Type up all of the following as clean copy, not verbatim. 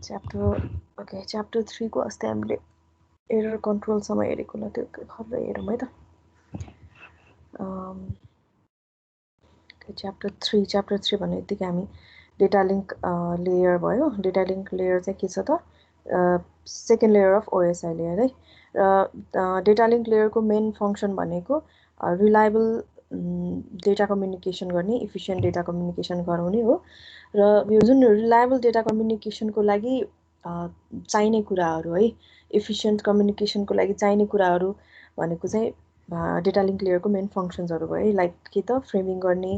Chapter 3 को अस्ति हामीले एरर कन्ट्रोल सम्म हेरेको ल त्यो खरै हेरौँ है त च्याप्टर 3 भन्ने बित्तिकै हामी डेटा लिङ्क लेयर भयो डेटा लिङ्क लेयर चाहिँ के छ त second layer of OSI layer है र डेटा लिङ्क लेयरको मेन फङ्सन भनेको रिलायबल डेटा कम्युनिकेसन गर्ने इफिसियन्ट डेटा कम्युनिकेसन गराउने हो र यो जुन रिलायबल डेटा कम्युनिकेसनको लागि चाहिने कुराहरू है इफिसियन्ट कम्युनिकेसनको लागि चाहिने कुराहरू भनेको चाहिँ डेटा लिङ्क लेयरको मेन फङ्सन्सहरू भयो लाइक के त फ्रेमिङ गर्ने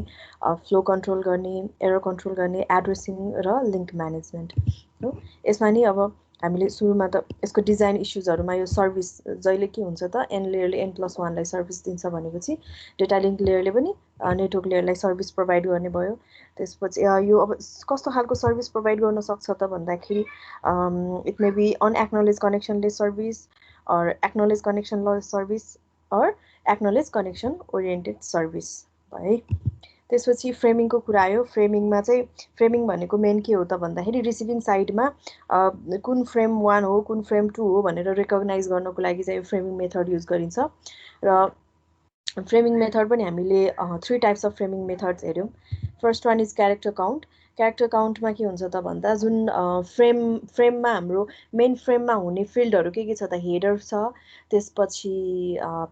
फ्लो कन्ट्रोल गर्ने एरर कन्ट्रोल गर्ने एड्रेसिङ र लिङ्क म्यानेजमेन्ट हो यसमा नि अब हामीले सुरुमा त यसको डिजाइन इस्युजहरूमा यो सर्भिस जहिले के हुन्छ त एन लेयरले N+1 लाई सर्भिस दिन्छ भनेपछि डेटा लिङ्क लेयरले पनि नेटवर्क लेयरलाई सर्भिस प्रोभाइड गर्ने भयो त्यसपछि यो अब कस्तो खालको सर्भिस प्रोभाइड गर्न सक्छ त भन्दाखेरि it may be unacknowledged connectionless service or acknowledged connectionless service or acknowledged connection oriented service है त्यसपछि फ्रेमिङको कुरा आयो फ्रेमिङमा चाहिँ फ्रेमिङ भनेको मेन के हो त भन्दाखेरि रिसिभिङ साइडमा कुन फ्रेम 1 हो कुन फ्रेम 2 हो भनेर रिकग्नाइज गर्नको लागि चाहिँ फ्रेमिङ मेथड युज गरिन्छ र फ्रेमिङ मेथड पनि हामीले 3 टाइप्स अफ फ्रेमिङ मेथड्स हेऱ्यौँ फर्स्ट वान इज क्यारेक्टर काउन्टमा के हुन्छ त भन्दा जुन फ्रेममा हाम्रो मेन फ्रेममा हुने फिल्डहरू के छ त हेडर छ त्यसपछि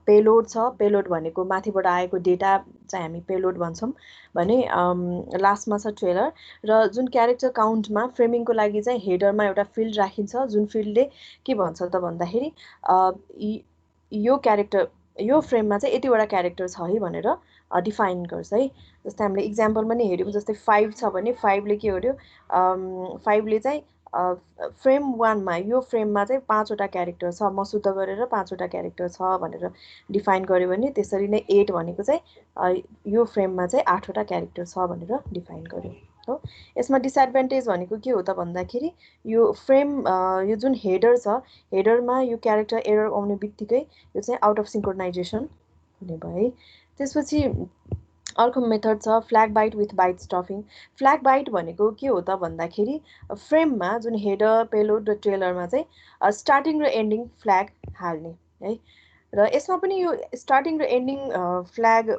पेलोड छ पेलोड भनेको माथिबाट आएको डेटा चाहिँ हामी पेलोड भन्छौँ भने लास्टमा छ ट्रेलर र जुन क्यारेक्टर काउन्टमा फ्रेमिङको लागि चाहिँ हेडरमा एउटा फिल्ड राखिन्छ जुन फिल्डले के भन्छ त भन्दाखेरि यो फ्रेममा चाहिँ यतिवटा क्यारेक्टर छ है भनेर डिफाइन गर्छ है जस्तै हामीले इक्जाम्पल पनि हेऱ्यौँ जस्तै 5 छ भने 5ले के गर्यो 5ले चाहिँ फ्रेम 1 मा यो फ्रेममा चाहिँ 5 वटा क्यारेक्टर छ म शुद्ध गरेर 5 वटा क्यारेक्टर छ भनेर डिफाइन गर्यो भने त्यसरी नै 8 भनेको चाहिँ यो फ्रेममा चाहिँ 8 वटा क्यारेक्टर छ भनेर डिफाइन गर्यो हो यसमा डिसएडभान्टेज भनेको के हो त भन्दाखेरि यो फ्रेम यो जुन हेडर छ हेडरमा यो क्यारेक्टर एरर आउने बित्तिकै यो चाहिँ आउट अफ सिन्क्रोनाइजेसन हुने भयो है त्यसपछि अर्को मेथड छ flag byte with byte stuffing flag byte भनेको के हो त भन्दाखेरि फ्रेममा जुन हेडर पेलोड र ट्रेलरमा चाहिँ स्टार्टिङ र एन्डिङ फ्ल्याग हाल्ने है र यसमा पनि यो स्टार्टिङ र एन्डिङ फ्ल्याग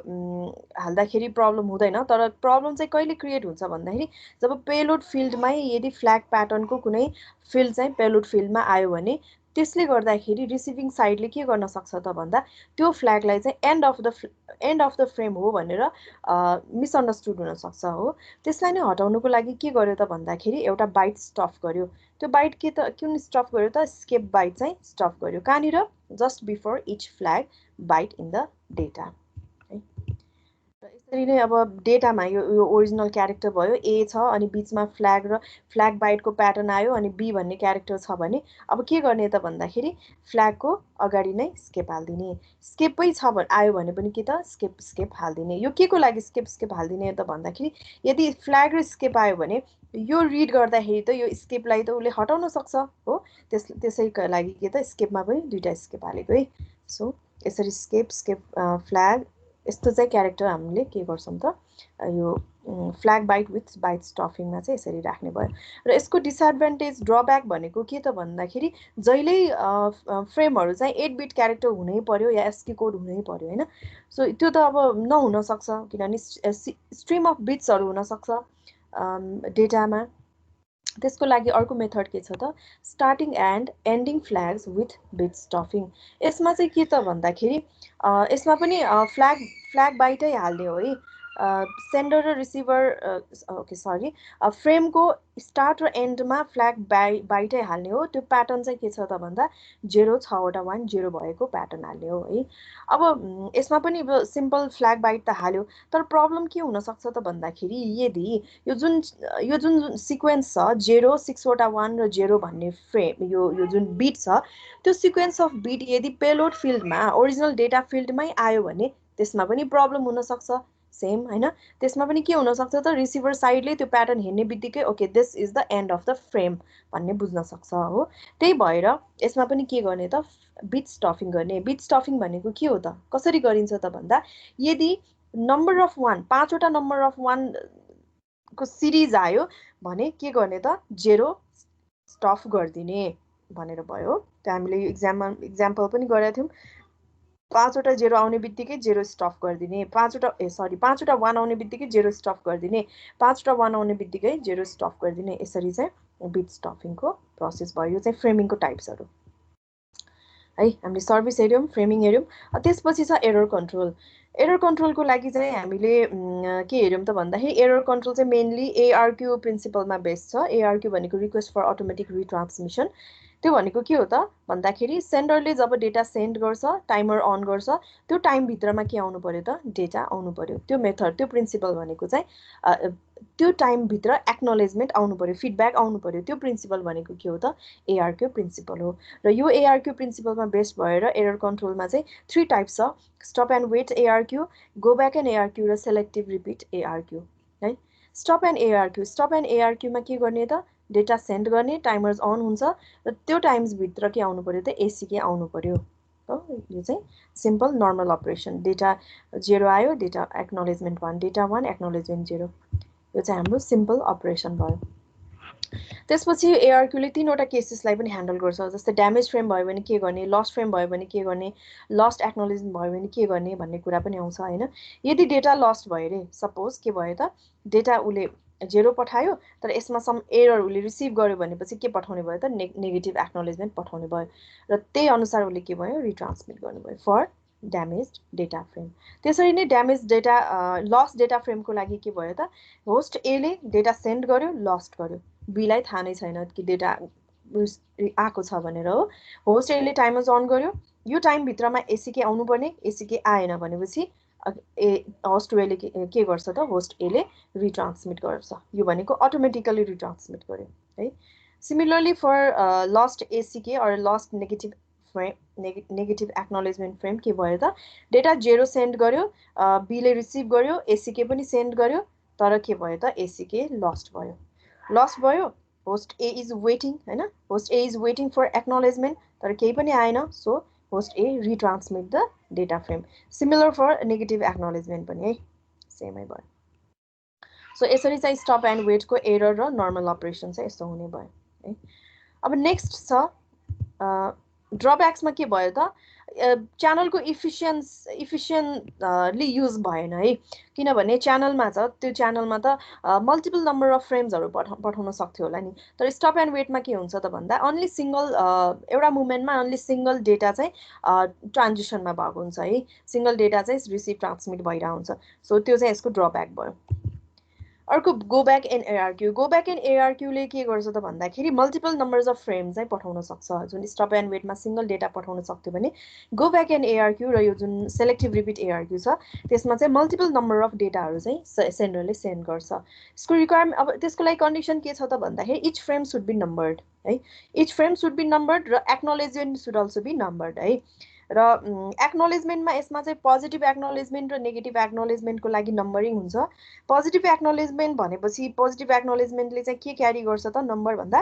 हाल्दाखेरि प्रब्लम हुँदैन तर प्रब्लम चाहिँ कहिले क्रिएट हुन्छ भन्दाखेरि जब पेलोड फिल्डमै यदि फ्ल्याग प्याटर्नको कुनै फिल्ड चाहिँ पेलोड फिल्डमा आयो भने त्यसले गर्दाखेरि रिसिभिङ साइडले के गर्न सक्छ त भन्दा त्यो फ्ल्यागलाई चाहिँ एन्ड अफ द फ्रेम हो भनेर मिसअन्डरस्टुड हुनसक्छ हो त्यसलाई नै हटाउनुको लागि के गर्यो त भन्दाखेरि एउटा बाइट स्टफ गर्यो त्यो बाइट कुन स्टफ गर्यो त स्केप बाइट चाहिँ स्टफ गर्यो कहाँनिर just before each flag byte in the data है र यसरी नै अब डेटामा यो ओरिजिनल क्यारेक्टर भयो ए छ अनि बिचमा फ्ल्याग र फ्ल्याग बाइटको प्याटर्न आयो अनि बी भन्ने क्यारेक्टर छ भने अब के गर्ने त भन्दाखेरि फ्ल्यागको अगाडि नै स्केप हालिदिने स्केपै आयो भने पनि के त स्केप हालिदिने यो के को लागि स्केप हालिदिने त भन्दाखेरि यदि फ्ल्याग र स्केप आयो भने यो रिड गर्दाखेरि त यो स्केपलाई त उसले हटाउन सक्छ हो त्यसैका लागि के त स्केपमा पनि दुईटा स्केप हालेको है सो यसरी स्केप फ्ल्याग यस्तो चाहिँ क्यारेक्टर हामीले के गर्छौँ त यो फ्ल्याग बाइट विथ बाइट स्टफिङमा चाहिँ यसरी राख्ने भयो र यसको डिसएडभान्टेज ड्रब्याक भनेको के त भन्दाखेरि जहिल्यै फ्रेमहरू चाहिँ 8 बिट क्यारेक्टर हुनै पर्यो या एस्की कोड हुनै पर्यो होइन सो त्यो त अब नहुनसक्छ किनभने स्ट्रिम अफ बिट्सहरू हुनसक्छ डेटामा त्यसको लागि अर्को मेथड के छ त starting and ending flags with bit stuffing यसमा चाहिँ के त भन्दाखेरि यसमा पनि फ्ल्याग बाइटै हाल्ने हो है सेन्डर र रिसिभर ओके सरी फ्रेमको स्टार्ट र एन्डमा फ्ल्याग बाइटै हाल्ने हो त्यो प्याटर्न चाहिँ के छ त भन्दा 0 6वटा 1 0 भएको प्याटर्न हाल्ने हो है अब यसमा पनि सिम्पल फ्ल्याग बाइट त हाल्यो तर प्रब्लम के हुनसक्छ त भन्दाखेरि यदि यो जुन सिक्वेन्स छ 0 6वटा 1 र 0 भन्ने फ्रेम यो जुन बिट छ त्यो सिक्वेन्स अफ बिट यदि पेलोड फिल्डमा ओरिजिनल डेटा फिल्डमै आयो भने त्यसमा पनि प्रब्लम हुनसक्छ सेम होइन त्यसमा पनि के हुनसक्छ त रिसिभर साइडले त्यो प्याटर्न हेर्ने बित्तिकै okay this is the and of the frame भन्ने बुझ्न सक्छ हो त्यही भएर यसमा पनि के गर्ने त बिट स्टफिङ गर्ने बिट स्टफिङ भनेको के हो त कसरी गरिन्छ त भन्दा यदि नम्बर अफ 1 5वटा नम्बर अफ 1 को सिरिज आयो भने के गर्ने त 0 स्टफ गरिदिने भनेर भयो। त्यो हामीले इक्जाम्पल पनि गरेका थियौँ। 5 वटा 0 आउने बित्तिकै 0 स्टफ गरिदिने, 5 वटा 1 आउने बित्तिकै 0 स्टफ गरिदिने, 5 वटा 1 आउने बित्तिकै 0 स्टफ गरिदिने। यसरी चाहिँ बिट स्टफिङको प्रोसेस भयो। यो चाहिँ फ्रेमिङको टाइप्सहरू है। हामीले सर्भिस हेऱ्यौँ, फ्रेमिङ हेऱ्यौँ। त्यसपछि छ एरर कन्ट्रोल। एरर कन्ट्रोलको लागि चाहिँ हामीले के हेऱ्यौँ त भन्दाखेरि एरर कन्ट्रोल चाहिँ मेनली एआरक्यू प्रिन्सिपलमा बेस्ड छ। एआरक्यू भनेको रिक्वेस्ट फर अटोमेटिक रिट्रान्समिसन। त्यो भनेको के हो त भन्दाखेरि सेन्डरले जब डेटा सेन्ड गर्छ, टाइमर अन गर्छ, त्यो टाइमभित्रमा के आउनु पर्यो त डेटा आउनु पर्यो। त्यो मेथड, त्यो प्रिन्सिपल भनेको चाहिँ त्यो टाइमभित्र एक्नोलेजमेन्ट आउनु पर्यो, फिडब्याक आउनु पर्यो। त्यो प्रिन्सिपल भनेको के हो त एआरक्यू प्रिन्सिपल हो। र यो एआरक्यू प्रिन्सिपलमा बेस्ड भएर एरर कन्ट्रोलमा चाहिँ 3 टाइप्स छ। Stop and wait ARQ, go back N ARQ र सेलेक्टिभ रिपिट एआरक्यू है। Stop and ARQ, stop and एआरक्यूमा के गर्ने त डेटा सेन्ड गर्ने, टाइमर्स अन हुन्छ र त्यो टाइम्सभित्र के आउनु पर्यो त एसीके आउनु पर्यो। यो चाहिँ सिम्पल नर्मल अपरेसन। डेटा 0 आयो, डेटा एक्नोलेजमेन्ट 1, डेटा 1 एक्नोलेजमेन्ट 0। यो चाहिँ हाम्रो सिम्पल अपरेसन भयो। त्यसपछि एआरक्यूले 3 वटा केसेसलाई पनि ह्यान्डल गर्छ। जस्तै ड्यामेज फ्रेम भयो भने के गर्ने, लस्ट फ्रेम भयो भने के गर्ने, लस्ट एक्नोलेजमेन्ट भयो भने के गर्ने भन्ने कुरा पनि आउँछ होइन। यदि डेटा लस्ट भयो अरे, सपोज के भयो त डेटा उसले 0 पठायो तर यसमा सम एरर उसले रिसिभ गर्यो भनेपछि के पठाउने भयो त नेगेटिभ एक्नोलेजमेन्ट पठाउने भयो र त्यही अनुसार उसले के भयो रिट्रान्समिट गर्नुभयो फर ड्यामेज डेटा फ्रेम। त्यसरी नै ड्यामेज डेटा लस्ट डेटा फ्रेमको लागि के भयो त होस्ट एले डेटा सेन्ड गर्यो, लस्ट गर्यो, बीलाई थाहा नै छैन कि डेटा आएको छ भनेर हो। होस्ट एले टाइमर्स अन गर्यो, यो टाइमभित्रमा एसीके आउनुपर्ने, एसीके आएन भनेपछि होस्ट एले के गर्छ त होस्ट एले रिट्रान्समिट गर्छ। यो भनेको अटोमेटिकली रिट्रान्समिट गर्यो है। Similarly for lost ACK or lost negative frame, negative acknowledgement frame के भयो त डेटा 0 सेन्ड गर्यो, बीले रिसिभ गर्यो, एसीके पनि सेन्ड गर्यो, तर के भयो त एसीके लस्ट भयो। लस्ट भयो, होस्ट ए इज वेटिङ होइन, host A is waiting for acknowledgement, तर केही पनि आएन, so host A retransmit the data frame. Similar for negative acknowledgement पनि है, सेमै भयो। सो यसरी चाहिँ स्टप एन्ड वेटको एरर र नर्मल अपरेसन चाहिँ यस्तो हुने भयो है। अब नेक्स्ट छ ड्रब्याक्समा के भयो त च्यानलको इफिसियन्टली युज भएन है। किनभने च्यानलमा छ, त्यो च्यानलमा त मल्टिपल नम्बर अफ फ्रेम्सहरू पठाउन सक्थ्यो होला नि। तर स्टप एन्ड वेटमा के हुन्छ त भन्दा अन्ली सिङ्गल एउटा मुभमेन्टमा अन्ली सिङ्गल डेटा चाहिँ ट्रान्जिसनमा भएको हुन्छ है। सिङ्गल डेटा चाहिँ रिसिभ ट्रान्समिट भइरहेको हुन्छ। सो त्यो चाहिँ यसको ड्रब्याक भयो। अर्को go back N ARQ. Go back N एआरक्यूले के गर्छ त भन्दाखेरि मल्टिपल नम्बर्स अफ फ्रेम चाहिँ पठाउन सक्छ। जुन स्टप एन्ड वेटमा सिङ्गल डेटा पठाउन सक्थ्यो भने गो ब्याक एन्ड एआरक्यू र यो जुन सेलेक्टिभ रिपिट एआरक्यू छ त्यसमा चाहिँ मल्टिपल नम्बर अफ डेटाहरू चाहिँ सेन्डरले सेन्ड गर्छ। यसको रिक्वायरमेन्ट, अब त्यसको लागि कन्डिसन के छ त भन्दाखेरि इच फ्रेम सुड बी नम्बर्ड है। इच फ्रेम सुड बी नम्बर्ड र एक्नोलेजमेन्ट सुड अल्सो बी नम्बर्ड है। र एक्नोलेजमेन्टमा यसमा चाहिँ पोजिटिभ एक्नोलेजमेन्ट र नेगेटिभ एक्नोलेजमेन्टको लागि नम्बरिङ हुन्छ। पोजिटिभ एक्नोलेजमेन्ट भनेपछि पोजिटिभ एक्नोलेजमेन्टले चाहिँ के क्यारी गर्छ त नम्बर भन्दा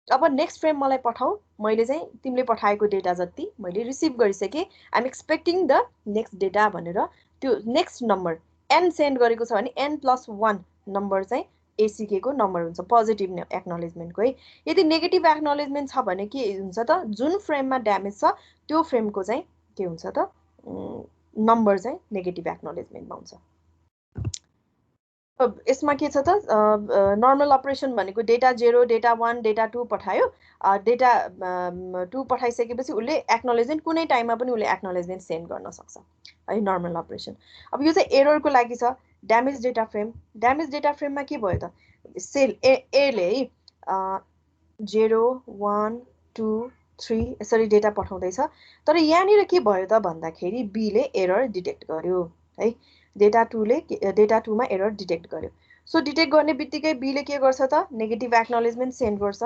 अब नेक्स्ट फ्रेम मलाई पठाऊ, मैले चाहिँ तिमीले पठाएको डेटा जति मैले रिसिभ गरिसकेँ, I am expecting the next data भनेर त्यो नेक्स्ट नम्बर एन सेन्ड गरेको छ भने n+1 नम्बर चाहिँ एसीके को नम्बर हुन्छ पोजिटिभ एक्नोलेजमेन्टको है। यदि नेगेटिभ एक्नोलेजमेन्ट छ भने के हुन्छ त जुन फ्रेममा ड्यामेज छ त्यो फ्रेमको चाहिँ के हुन्छ त नम्बर चाहिँ नेगेटिभ एक्नोलेजमेन्टमा हुन्छ। यसमा के छ त नर्मल अपरेसन भनेको डेटा 0, डेटा 1, डेटा 2 पठायो, डेटा 2 पठाइसकेपछि उसले एक्नोलेजमेन्ट कुनै टाइममा पनि उसले एक्नोलेजमेन्ट सेन्ड गर्न सक्छ है, नर्मल अपरेसन। अब यो चाहिँ एररको लागि छ damage data frame. Damage data फ्रेममा के भयो त सेल एले है 0, 1, 2, 3 यसरी डेटा पठाउँदैछ, तर यहाँनिर के भयो त भन्दाखेरि बीले एरर डिटेक्ट गर्यो है। डेटा 2मा एरर डिटेक्ट गर्यो। सो डिटेक्ट गर्ने बित्तिकै बीले के गर्छ त नेगेटिभ एक्नोलेजमेन्ट सेन्ड गर्छ।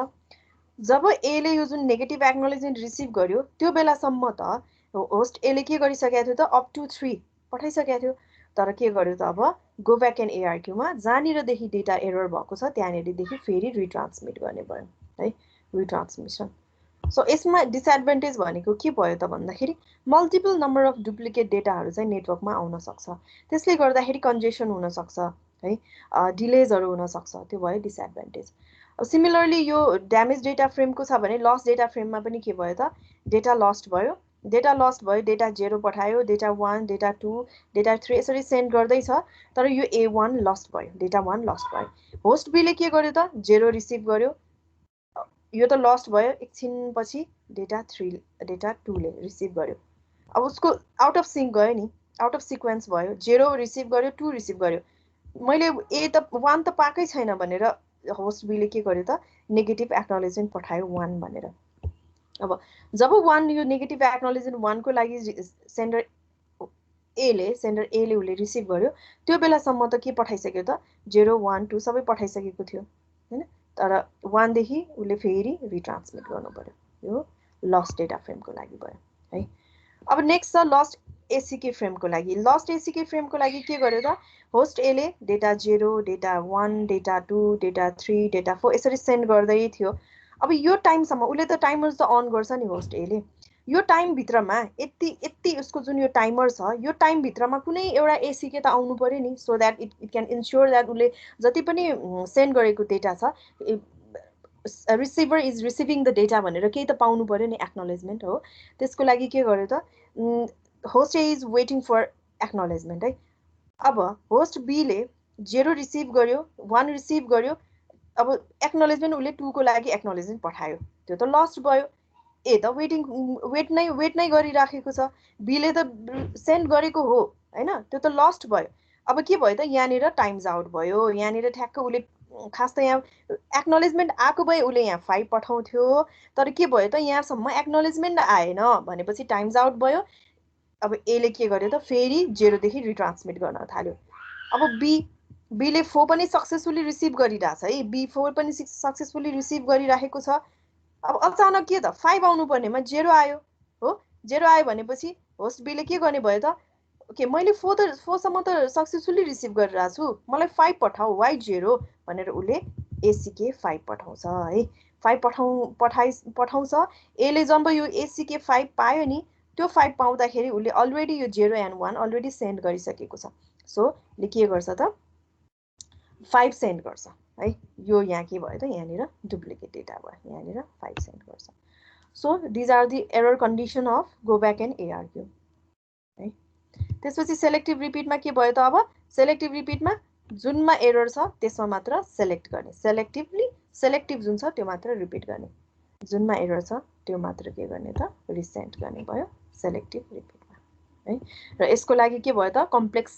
जब एले यो जुन नेगेटिभ एक्नोलेजमेन्ट रिसिभ गर्यो त्यो बेलासम्म त होस्ट एले के गरिसकेको थियो त अप टु 3 पठाइसकेको थियो, तर के गर्यो त अब गो ब्याक एन्ड एआरक्यूमा जहाँनिरदेखि डेटा एरर भएको छ त्यहाँनिरदेखि फेरि रिट्रान्समिट गर्ने भयो है, रिट्रान्समिसन। सो यसमा डिसएडभान्टेज भनेको के भयो त भन्दाखेरि मल्टिपल नम्बर अफ डुप्लिकेट डेटाहरू चाहिँ नेटवर्कमा आउन सक्छ। त्यसले गर्दाखेरि कन्जेसन हुन सक्छ है डिलेजहरू हुन सक्छ त्यो भयो डिसएडभान्टेज सिमिलरली यो ड्यामेज डेटा फ्रेमको छ भने लस्ट डेटा फ्रेममा पनि के भयो त डेटा लस्ट भयो डेटा लस्ट भयो डेटा 0 पठायो डेटा 1 डेटा 2 डेटा 3 यसरी सेन्ड गर्दैछ तर यो A1 लस्ट भयो डेटा 1 लस्ट भयो होस्ट बीले के गर्यो त 0 रिसिभ गर्यो यो त लस्ट भयो एकछिनपछि डेटा 3 डेटा 2 ले रिसिभ गर्यो अब उसको आउट अफ सिंक गयो नि आउट अफ सिक्वेन्स भयो 0 रिसिभ गर्यो 2 रिसिभ गर्यो मैले ए त 1 त पाकै छैन भनेर होस्ट बीले के गर्यो त नेगेटिभ एक्नोलेजमेन्ट पठायो 1 भनेर अब जब 1 यो नेगेटिभ एक्नोलेजमेन्ट 1 को लागि सेन्डर ए ले उले रिसिभ गर्यो त्यो बेलासम्म त के पठाइसक्यो त 0 1 2 सबै पठाइसकेको थियो हैन तर 1 देखि उले फेरि रिट्रान्समिट गर्नु पर्यो यो लस्ट डेटा फ्रेमको लागि भयो है अब नेक्स्ट छ लस्ट एसीके फ्रेमको लागि लस्ट एसीके फ्रेमको लागि के गर्यो त होस्ट ए ले data 0 data 1 data 2 data 3 data 4 यसरी सेन्ड गर्दै थियो अब यो टाइमसम्म उले त टाइमर त अन गर्छ नि होस्ट ए ले यो टाइम भित्रमा यति उसको जुन यो टाइमर छ यो टाइम भित्रमा कुनै एउटा एसीके त आउनु पर्यो नि so that it can ensure that उले जति पनि सेन्ड गरेको डेटा छ receiver is receiving the data भनेर केही त पाउनु पर्यो नि एक्नोलेजमेन्ट हो त्यसको लागि के गर्यो त host A is waiting for acknowledgement है अब होस्ट बी ले 0 रिसिभ गर्यो 1 रिसिभ गर्यो अब एक्नोलेजमेन्ट उले 2 को लागि एक्नोलेजमेन्ट पठायो त्यो त लस्ट भयो ए त वेट नै गरिराखेको छ बी ले त सेन्ड गरेको हो हैन त्यो त लस्ट भयो अब के भयो त यहाँनिर टाइम्स आउट भयो यहाँनिर ठ्याक्क उले खास त यहाँ एक्नोलेजमेन्ट आएको भए उले यहाँ 5 पठाउँथ्यो तर के भयो त यहाँसम्म एक्नोलेजमेन्ट आएन भनेपछि टाइम्स आउट भयो अब ए ले के गर्यो त फेरि 0 देखि रिट्रान्समिट गर्न थाल्यो अब बी ले 4 पनि सक्सेसफुली रिसिभ गरिरहेछ है बी 4 पनि सक्सेसफुली रिसिभ गरिरहेको छ अब अचानक के त 5 आउनु पर्नेमा 0 आयो हो 0 आयो भनेपछि होस्ट बी ले के गर्ने भयो त ओके मैले 4 सम्म त सक्सेसफुली रिसिभ गरिरहेको छु मलाई 5 पठाऊ वाइ 0 भनेर उले एसीके 5 पठाउँछ है 5 पठाउँछ ए ले जब यो एसीके 5 पायो नि त्यो 5 पाउँदाखेरि उले अलरेडी यो 0 एन्ड 1 अलरेडी सेन्ड गरिसकेको छ सो ले के गर्छ त 5 सेन्ड गर्छ है यो यहाँ के भयो त यहाँनिर डुप्लिकेट डेटा भयो यहाँनिर 5 सेन्ड गर्छ so these are the error condition of go back N ARQ है त्यसपछि सेलेक्टिभ रिपिटमा के भयो त अब सेलेक्टिभ रिपिटमा जुनमा एरर छ त्यसमा मात्र सेलेक्ट गर्ने सेलेक्टिभ जुन छ त्यो मात्र रिपिट गर्ने जुनमा एरर छ त्यो मात्र के गर्ने त रिसेन्ट गर्ने भयो सेलेक्टिभ रिपिटमा है र यसको लागि के भयो त कम्प्लेक्स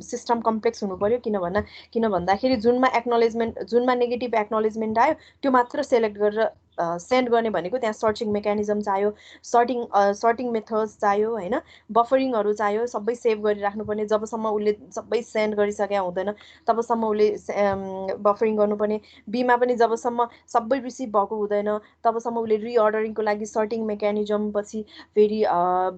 सिस्टम कम्प्लेक्स हुनु पर्यो किन भन्दाखेरि जुनमा एक्नोलेजमेन्ट जुनमा नेगेटिभ एक्नोलेजमेन्ट आयो त्यो मात्र सेलेक्ट गरेर सेन्ड गर्ने भनेको त्यहाँ सर्चिङ मेकानिजम चाहियो सर्टिङ मेथड्स चाहियो हैन बफरिङहरु चाहियो सबै सेभ गरिराख्नुपर्ने जबसम्म उले सबै सेन्ड गरिसकेका हुँदैन तबसम्म उले बफरिङ गर्नुपर्ने बीमा पनि जबसम्म सबै रिसिभ भएको हुँदैन तबसम्म उले रिअर्डरिङको लागि सर्टिङ मेकानिजम पछि फेरि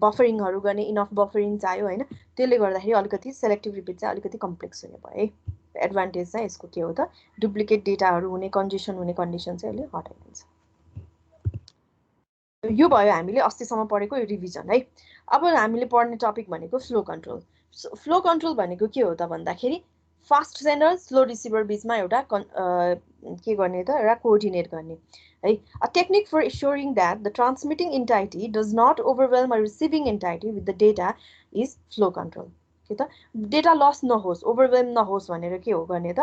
बफरिङहरु गर्ने इनफ बफरिङ चाहियो हैन त्यसले गर्दाखेरि अलिकति सेलेक्टिभ रिपिट चाहिँ अलिकति कम्प्लेक्स हुने भयो है एडभान्टेज चाहिँ यसको के हो त डुप्लिकेट डेटाहरु हुने कन्जेसन हुने कन्डिसन चाहिँ यसले हटाइदिन्छ यो भयो हामीले अस्तिसम्म पढेको रिभिजन है अब हामीले पढ्ने टपिक भनेको फ्लो कन्ट्रोल भनेको के हो त भन्दाखेरि फास्ट सेन्डर स्लो रिसिभर बीचमा एउटा के गर्ने त एउटा कोअर्डिनेट गर्ने है a technique for assuring that the transmitting entity does not overwhelm a receiving entity with the data is flow control के त डेटा लस नहोस् ओभरवेल्म नहोस् भनेर के हो गर्ने त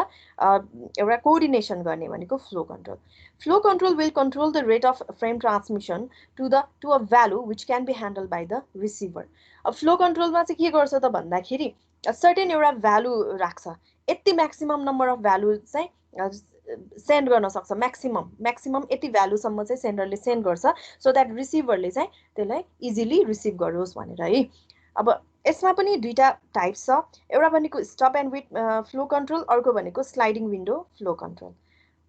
एउटा कोअर्डिनेसन गर्ने भनेको flow control will control the rate of frame transmission to a value which can be handle by the receiver अब फ्लो कन्ट्रोलमा चाहिँ के गर्छ त भन्दाखेरि सर्टेन एउटा भ्यालु राख्छ यति म्याक्सिमम नम्बर अफ भ्यालु चाहिँ सेन्ड गर्न सक्छ म्याक्सिमम यति भ्यालुसम्म चाहिँ सेन्डरले सेन्ड गर्छ सो द्याट रिसिभरले चाहिँ त्यसलाई इजिली रिसिभ गरोस् भनेर है अब यसमा पनि दुईटा टाइप्स छ एउटा भनेको stop and wait flow control अर्को भनेको स्लाइडिङ विन्डो फ्लो कन्ट्रोल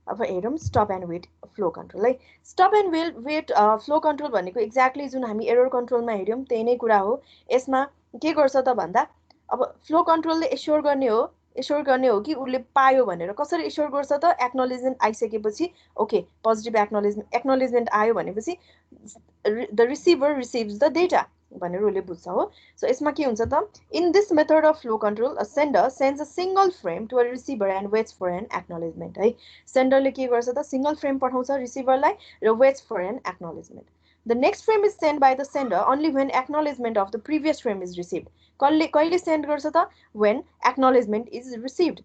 अब हेरौँ stop and wait flow control है stop and wait flow control भनेको एक्ज्याक्टली जुन हामी एरर कन्ट्रोलमा हेर्यौँ त्यही नै कुरा हो यसमा के गर्छ त भन्दा अब फ्लो कन्ट्रोलले एस्योर गर्ने हो कि उसले पायो भनेर कसरी एस्योर गर्छ त एक्नोलेजमेन्ट आइसकेपछि ओके पोजिटिभ एक्नोलेजमेन्ट आयो भनेपछि the receiver receives the data भनेर उसले बुझ्छ हो सो यसमा के हुन्छ त in this method of flow control a sender sends a single frame to a receiver and waits for an acknowledgement है सेन्डरले के गर्छ त सिंगल फ्रेम पठाउँछ रिसिभरलाई र waits for an acknowledgement the next frame is send by the sender only when acknowledgement of the previous frame is received कहिले send गर्छ त व्हेन एक्नोलेजमेन्ट इज रिसिभड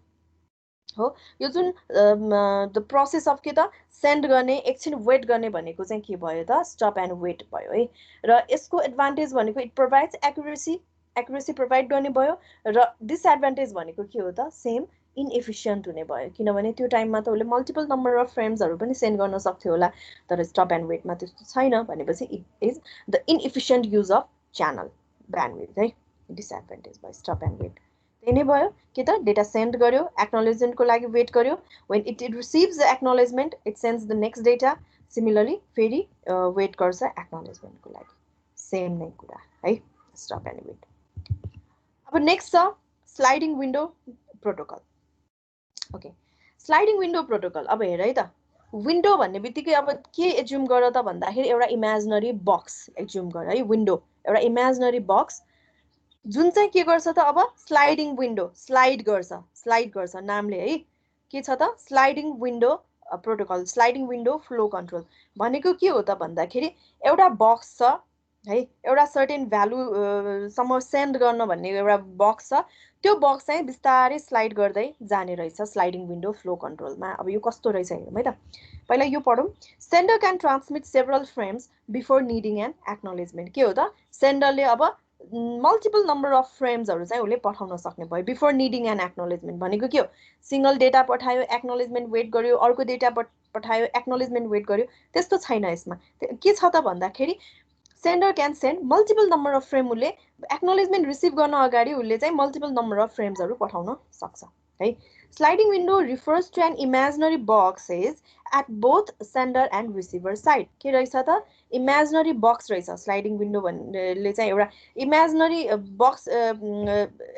हो यो जुन द प्रोसेस अफ के त सेन्ड गर्ने एकछिन वेट गर्ने भनेको चाहिँ के भयो त स्टप एन्ड वेट भयो है र यसको एडभान्टेज भनेको इट प्रोभाइड्स एक्युरेसी प्रोभाइड गर्ने भयो र डिसएडभान्टेज भनेको के हो त सेम इनएफिसियन्ट हुने भयो किनभने त्यो टाइममा त उसले मल्टिपल नम्बर अफ फ्रेम्सहरू पनि सेन्ड गर्न सक्थ्यो होला तर स्टप एन्ड वेटमा त्यस्तो छैन भनेपछि it is the inefficient use of channel bandwidth है डिसएडभान्टेज भयो स्टप एन्ड वेट त्यही नै भयो के त डेटा सेन्ड गर्यो एक्नोलेजमेन्टको लागि वेट गर्यो when it receives the acknowledgement it sends the next data similarly फेरि वेट गर्छ एक्नोलेजमेन्टको लागि सेम नै कुरा है स्टप एन्ड वेट अब नेक्स्ट छ sliding window protocol okay sliding window protocol अब हेर है त विन्डो भन्ने बित्तिकै अब के एज्युम गर त भन्दाखेरि एउटा इमेजिनरी बक्स एज्युम गर है विन्डो एउटा इमेजिनरी बक्स जुन चाहिँ के गर्छ त अब स्लाइडिङ विन्डो स्लाइड गर्छ नामले है के छ त sliding window protocol sliding window flow control भनेको के हो त भन्दाखेरि एउटा बक्स छ है एउटा सर्टेन भ्यालु सम्म सेन्ड गर्न भन्ने एउटा बक्स छ त्यो बक्स चाहिँ बिस्तारै स्लाइड गर्दै जाने रहेछ स्लाइडिङ विन्डो फ्लो कन्ट्रोलमा अब यो कस्तो रहेछ हेरौँ है त पहिला यो पढौँ sender can transmit several frames before needing an acknowledgement के हो त सेन्डरले अब मल्टिपल नम्बर अफ फ्रेम्सहरू चाहिँ उसले पठाउन सक्ने भयो बिफोर निडिङ एन एक्नोलेजमेन्ट भनेको के हो सिंगल डेटा पठायो एक्नोलेजमेन्ट वेट गर्यो अर्को डेटा पठायो एक्नोलेजमेन्ट वेट गर्यो त्यस्तो छैन यसमा के छ त भन्दाखेरि sender can send multiple number of frame उसले एक्नोलेजमेन्ट रिसिभ गर्न अगाडि उसले चाहिँ मल्टिपल नम्बर अफ फ्रेम्सहरू पठाउन सक्छ है sliding window refers to an imaginary box is at both sender and receiver side के रहेछ त इमेजिनरी बक्स रहेछ स्लाइडिङ विन्डो भन्नेले चाहिँ एउटा इमेजिनरी बक्स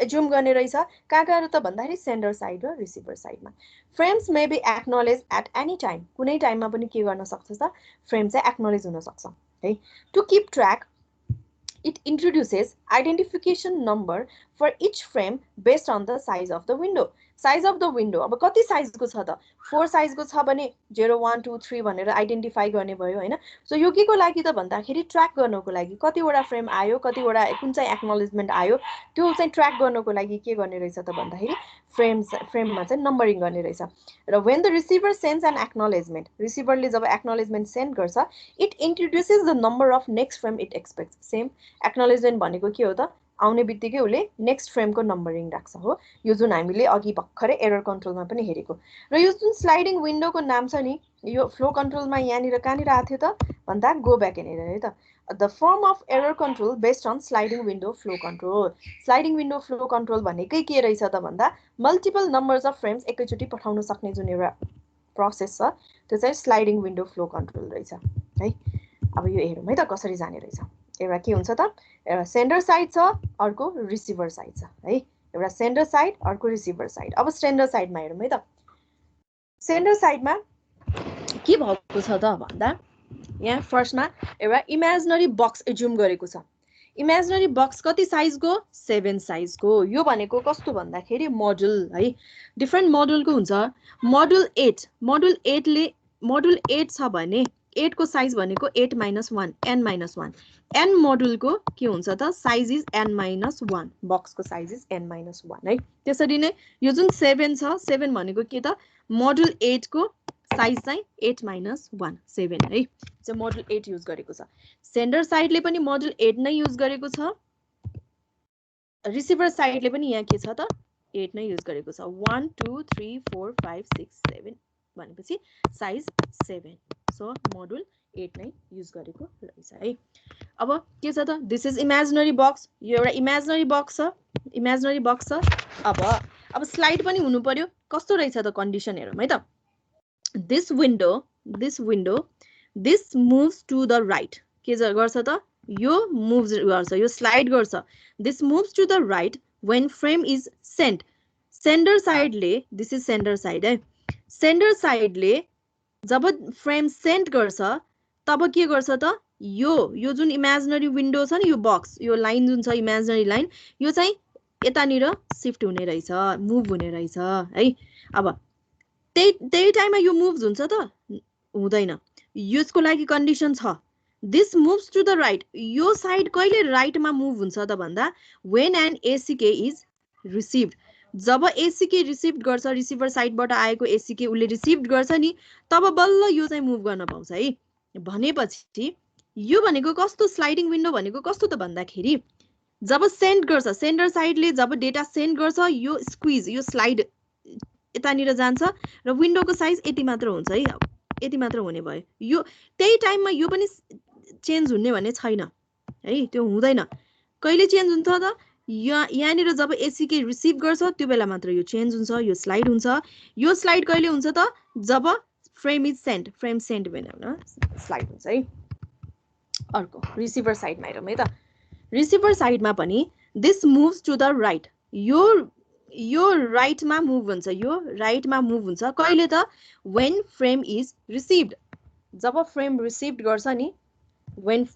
एज्युम गर्ने रहेछ कहाँ त भन्दाखेरि सेन्डर साइड र रिसिभर साइडमा frames may be acknowledge at any time कुनै टाइममा पनि के गर्न सक्छ त फ्रेम चाहिँ एक्नोलेज हुन सक्छ है to keep track it introduces identification number for each frame based on the size of the window size of the window अब कति साइजको छ त 4 साइजको छ भने 0 1 2 3 भनेर आइडेन्टिफाई गर्ने भयो हैन सो यो केको लागि त भन्दाखेरि ट्र्याक गर्नको लागि कतिवटा फ्रेम आयो कतिवटा कुन चाहिँ एक्नोलेजमेन्ट आयो त्यो चाहिँ ट्र्याक गर्नको लागि के गर्ने रहेछ त भन्दाखेरि फ्रेममा चाहिँ नम्बरिङ गर्ने रहेछ र when the receiver sends an acknowledgement रिसिभरले जब एक्नोलेजमेन्ट सेन्ड गर्छ it introduces the number of next frame it expects same acknowledgement भनेको के हो त आउने बित्तिकै उसले नेक्स्ट फ्रेमको नम्बरिङ राख्छ हो यो जुन हामीले अघि भर्खरै एरर कन्ट्रोलमा पनि हेरेको र यो जुन स्लाइडिङ विन्डोको नाम छ नि यो फ्लो कन्ट्रोलमा यहाँनिर कहाँनिर आएको थियो त भन्दा गो ब्याक हेरेर है त the form of error control based on sliding window flow control sliding window flow control भनेकै के रहेछ त भन्दा मल्टिपल नम्बर्स अफ फ्रेम्स एकैचोटि पठाउन सक्ने जुन एउटा प्रोसेस छ त्यो चाहिँ स्लाइडिङ विन्डो फ्लो कन्ट्रोल रहेछ है अब यो हेरौँ है त कसरी जाने रहेछ एउटा के हुन्छ त एउटा सेन्डर साइड छ अर्को रिसिभर साइड छ है एउटा सेन्डर साइड अर्को रिसिभर साइड अब सेन्डर साइडमा हेरौँ है त सेन्डर साइडमा के भएको छ त भन्दा यहाँ फर्स्टमा एउटा इमेजिनरी बक्स एज्युम गरेको छ इमेजिनरी बक्स कति साइजको 7 साइजको यो भनेको कस्तो भन्दाखेरि मोडुल है डिफ्रेन्ट मोडुलको हुन्छ मोडुल 8 छ भने 8 को साइज भनेको 8 - 1 n - 1 n मोडुलको के हुन्छ त साइज इज n - 1 बक्सको साइज इज n - 1 है त्यसरी नै यो जुन 7 छ 7 भनेको के त मोडुल 8 को साइज चाहिँ 8 - 1 7 है चाहिँ मोडुल 8 युज गरेको छ सेन्डर साइडले पनि मोडुल 8 नै युज गरेको छ रिसिभर साइडले पनि यहाँ के छ त 8 नै युज गरेको छ 1 2 3 4 5 6 7 भनेपछि साइज 7 सो मोडुल 8 नै युज गरेको रहेछ है अब के छ त दिस इज इमेजिनरी बक्स यो एउटा इमेजिनरी बक्स छ अब स्लाइड पनि हुनु पर्यो कस्तो रहेछ त कन्डिसन हेरौँ है त this window this moves to the right के गर्छ त यो moves गर्छ यो स्लाइड गर्छ this moves to the right when frame is sent sender side ले this is sender side है sender side ले जब फ्रेम सेन्ड गर्छ तब के गर्छ त यो जुन इमेजिनरी विन्डो छ नि, यो बक्स, यो लाइन जुन छ इमेजिनरी लाइन, यो चाहिँ यतानिर शिफ्ट हुने रहेछ, मुभ हुने रहेछ है। अब त्यही टाइममा यो मुभ हुन्छ त हुँदैन। यसको लागि कन्डिसन छ, this moves to the right. यो साइड कहिले राइटमा मुभ हुन्छ त भन्दा when an ACK is received. जब एसीके रिसिभ गर्छ, रिसिभर साइडबाट आएको एसीके उसले रिसिभ गर्छ नि, तब बल्ल यो चाहिँ मुभ गर्न पाउँछ है। भनेपछि यो भनेको कस्तो, स्लाइडिङ विन्डो भनेको कस्तो त भन्दाखेरि जब सेन्ड गर्छ, सेन्डर साइडले जब डेटा सेन्ड गर्छ, यो स्क्विज, यो स्लाइड यतानिर जान्छ र विन्डोको साइज यति मात्र हुन्छ है, यति मात्र हुने भयो। यो त्यही टाइममा यो पनि चेन्ज हुने भन्ने छैन है, त्यो हुँदैन। कहिले चेन्ज हुन्छ त यहाँनिर जब एसीके रिसिभ गर्छ त्यो बेला मात्र यो चेन्ज हुन्छ, यो स्लाइड हुन्छ। यो स्लाइड कहिले हुन्छ त जब frame is send, frame send भनेर स्लाइड हुन्छ है। अर्को रिसिभर साइडमा हेरौँ है त। रिसिभर साइडमा पनि this moves to the right, यो राइटमा मुभ हुन्छ, यो राइटमा मुभ हुन्छ कहिले त व्हेन फ्रेम इज रिसिभ्ड। जब फ्रेम रिसिभ गर्छ नि, when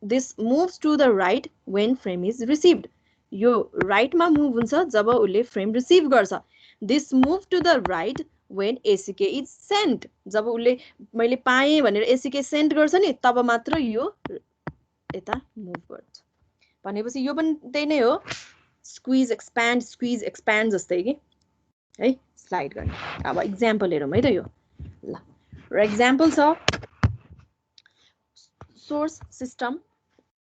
this moves to the right when frame is received. यो राइटमा मुभ हुन्छ जब उसले फ्रेम रिसिभ गर्छ। This move to the right when ACK is send. जब उसले मैले पाएँ भनेर एसीके सेन्ड गर्छ नि, तब मात्र यो यता मुभ गर्छ। भनेपछि यो पनि त्यही नै हो, स्क्विज एक्सप्यान्ड जस्तै कि है, स्लाइड गर्ने। अब इक्जाम्पल हेरौँ है त यो। ल र इक्जाम्पल छ सोर्स सिस्टम